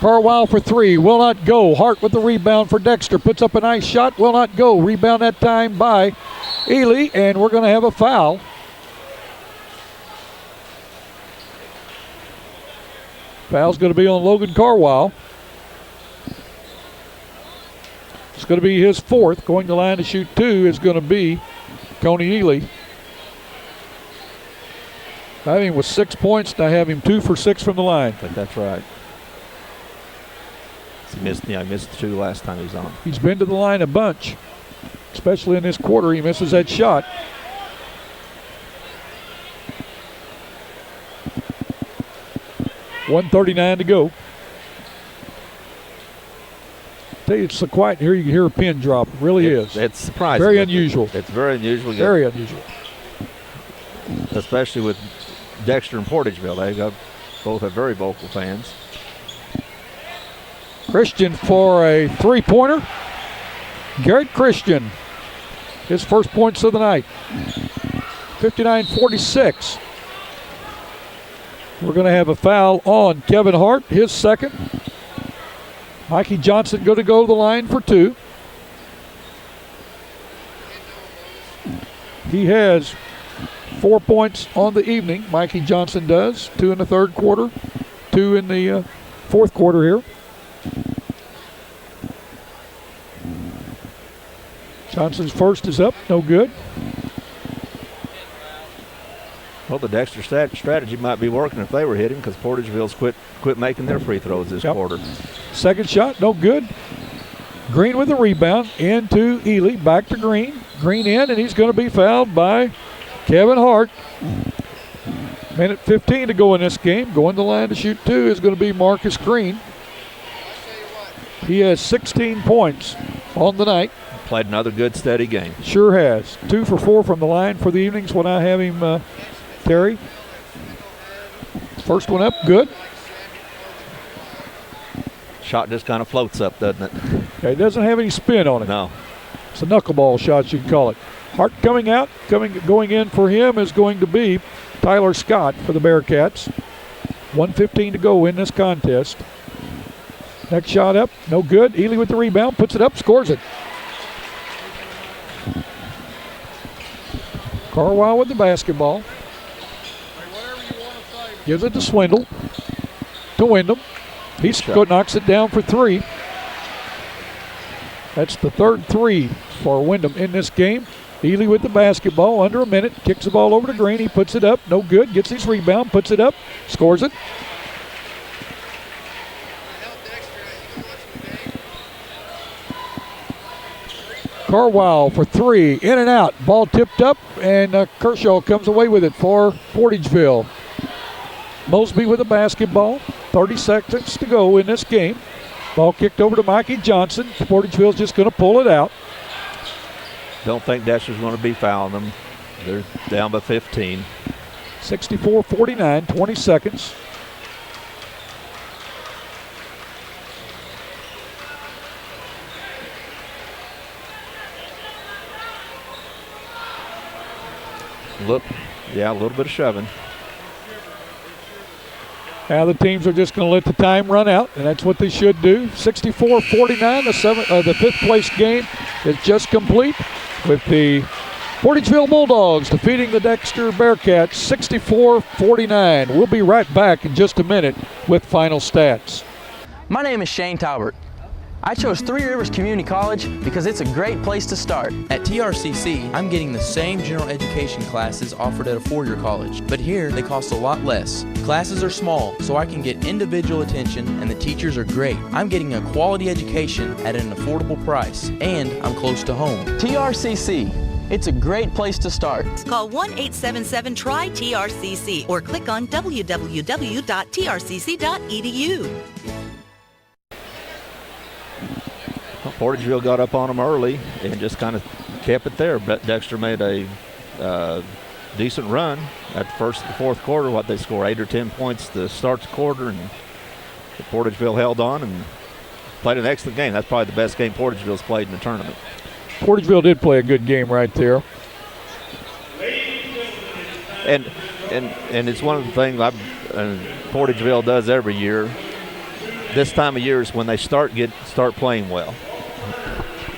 Carwile for three, will not go. Hart with the rebound for Dexter, puts up a nice shot, will not go. Rebound that time by Ely, and we're going to have a foul. Foul's going to be on Logan Carwile. It's going to be his fourth. Going to the line to shoot two is going to be Coney Ely. I have him with 6 points, and I have him 2 for 6 from the line. I think that's right. He missed the two last time he was on. He's been to the line a bunch, especially in this quarter. He misses that shot. .139 to go. Tell you, it's so quiet here. You can hear a pin drop. It really is. It's surprising. Very unusual. It's very unusual. Very unusual. Especially with Dexter and Portageville. They both have very vocal fans. Christian for a three-pointer. Garrett Christian, his first points of the night. 59-46. We're going to have a foul on Kevin Hart, his second. Mikey Johnson going to go to the line for two. He has 4 points on the evening. Mikey Johnson does. 2 in the third quarter, 2 in the fourth quarter here. Johnson's first is up, no good. Well, the Dexter strategy might be working if they were hitting, because Portageville's quit making their free throws this quarter. Second shot, no good. Green with the rebound, into Ely, back to Green. Green in, and he's going to be fouled by Kevin Hart. Minute 15 to go in this game. Going to the line to shoot two is going to be Marcus Green. He has 16 points on the night. Played another good, steady game. Sure has. 2 for 4 from the line for the evenings when I have him, Terry. First one up, good. Shot just kind of floats up, doesn't it? Okay, it doesn't have any spin on it. No. It's a knuckleball shot, you can call it. Hart coming out, going in for him is going to be Tyler Scott for the Bearcats. 1:15 to go in this contest. Next shot up, no good. Ely with the rebound, puts it up, scores it. Carwile with the basketball. Gives it to Swindle. To Wyndham. He knocks it down for 3. That's the third 3 for Wyndham in this game. Ely with the basketball, under a minute, kicks the ball over to Green. He puts it up, no good, gets his rebound, puts it up, scores it. Carwile for 3, in and out, ball tipped up, and Kershaw comes away with it for Portageville. Mosby with the basketball, 30 seconds to go in this game. Ball kicked over to Mikey Johnson. Portageville's just going to pull it out. Don't think Dexter's going to be fouling them. They're down by 15. 64-49, 20 seconds. Look, yeah, a little bit of shoving. Now the teams are just going to let the time run out, and that's what they should do. 64-49, the fifth place game is just complete with the Portageville Bulldogs defeating the Dexter Bearcats 64-49. We'll be right back in just a minute with final stats. My name is Shane Talbert. I chose Three Rivers Community College because it's a great place to start. At TRCC, I'm getting the same general education classes offered at a four-year college, but here they cost a lot less. Classes are small, so I can get individual attention, and the teachers are great. I'm getting a quality education at an affordable price, and I'm close to home. TRCC, it's a great place to start. Call 1-877-TRY-TRCC or click on www.trcc.edu. Portageville got up on them early and just kind of kept it there. But Dexter made a decent run at the first and fourth quarter. What they score 8 or 10 points to start the quarter, and Portageville held on and played an excellent game. That's probably the best game Portageville's played in the tournament. Portageville did play a good game right there. And it's one of the things Portageville does every year. This time of year is when they start playing well.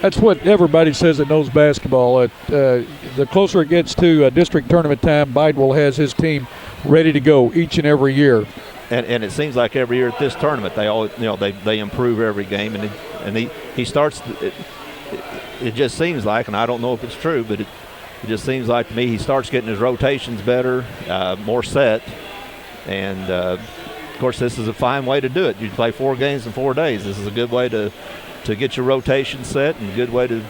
That's what everybody says that knows basketball. The closer it gets to district tournament time, Bidewell has his team ready to go each and every year. And it seems like every year at this tournament they all they improve every game, and he starts. It just seems like, and I don't know if it's true, but it just seems like to me he starts getting his rotations better, more set, and of course this is a fine way to do it. You play 4 games in 4 days. This is a good way to get your rotation set and a good way to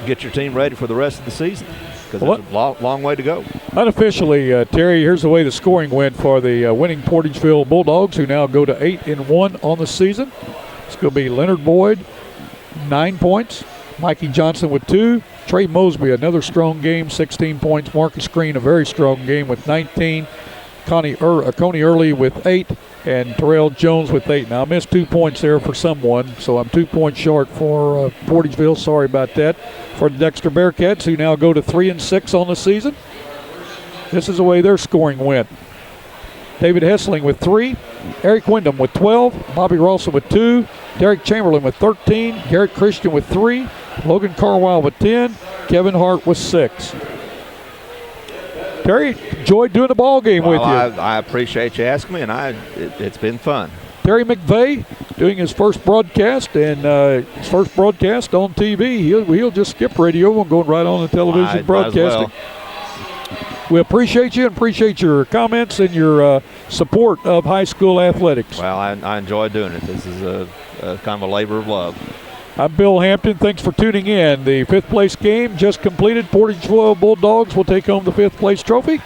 get your team ready for the rest of the season, because it's a long way to go. Unofficially, Terry, here's the way the scoring went for the winning Portageville Bulldogs, who now go to 8-1 on the season. It's going to be Leonard Boyd, 9 points. Mikey Johnson with 2. Trey Mosby, another strong game, 16 points. Marcus Green, a very strong game with 19. Coney Early with 8. And Terrell Jones with 8. Now, I missed 2 points there for someone, so I'm 2 points short for Portageville. Sorry about that. For the Dexter Bearcats, who now go to 3-6 on the season. This is the way their scoring went. David Hessling with 3. Eric Wyndham with 12. Bobby Rawson with 2. Derek Chamberlain with 13. Garrett Christian with 3. Logan Carwile with 10. Kevin Hart with 6. Terry, enjoyed doing the ball game with you. I appreciate you asking me, and it's been fun. Terry McVeigh doing his first broadcast, and his first broadcast on TV. He'll just skip radio and go right on the television broadcasting. We appreciate you and appreciate your comments and your support of high school athletics. Well, I enjoy doing it. This is a kind of a labor of love. I'm Bill Hampton. Thanks for tuning in. The 5th place game just completed. Portageville Bulldogs will take home the 5th place trophy.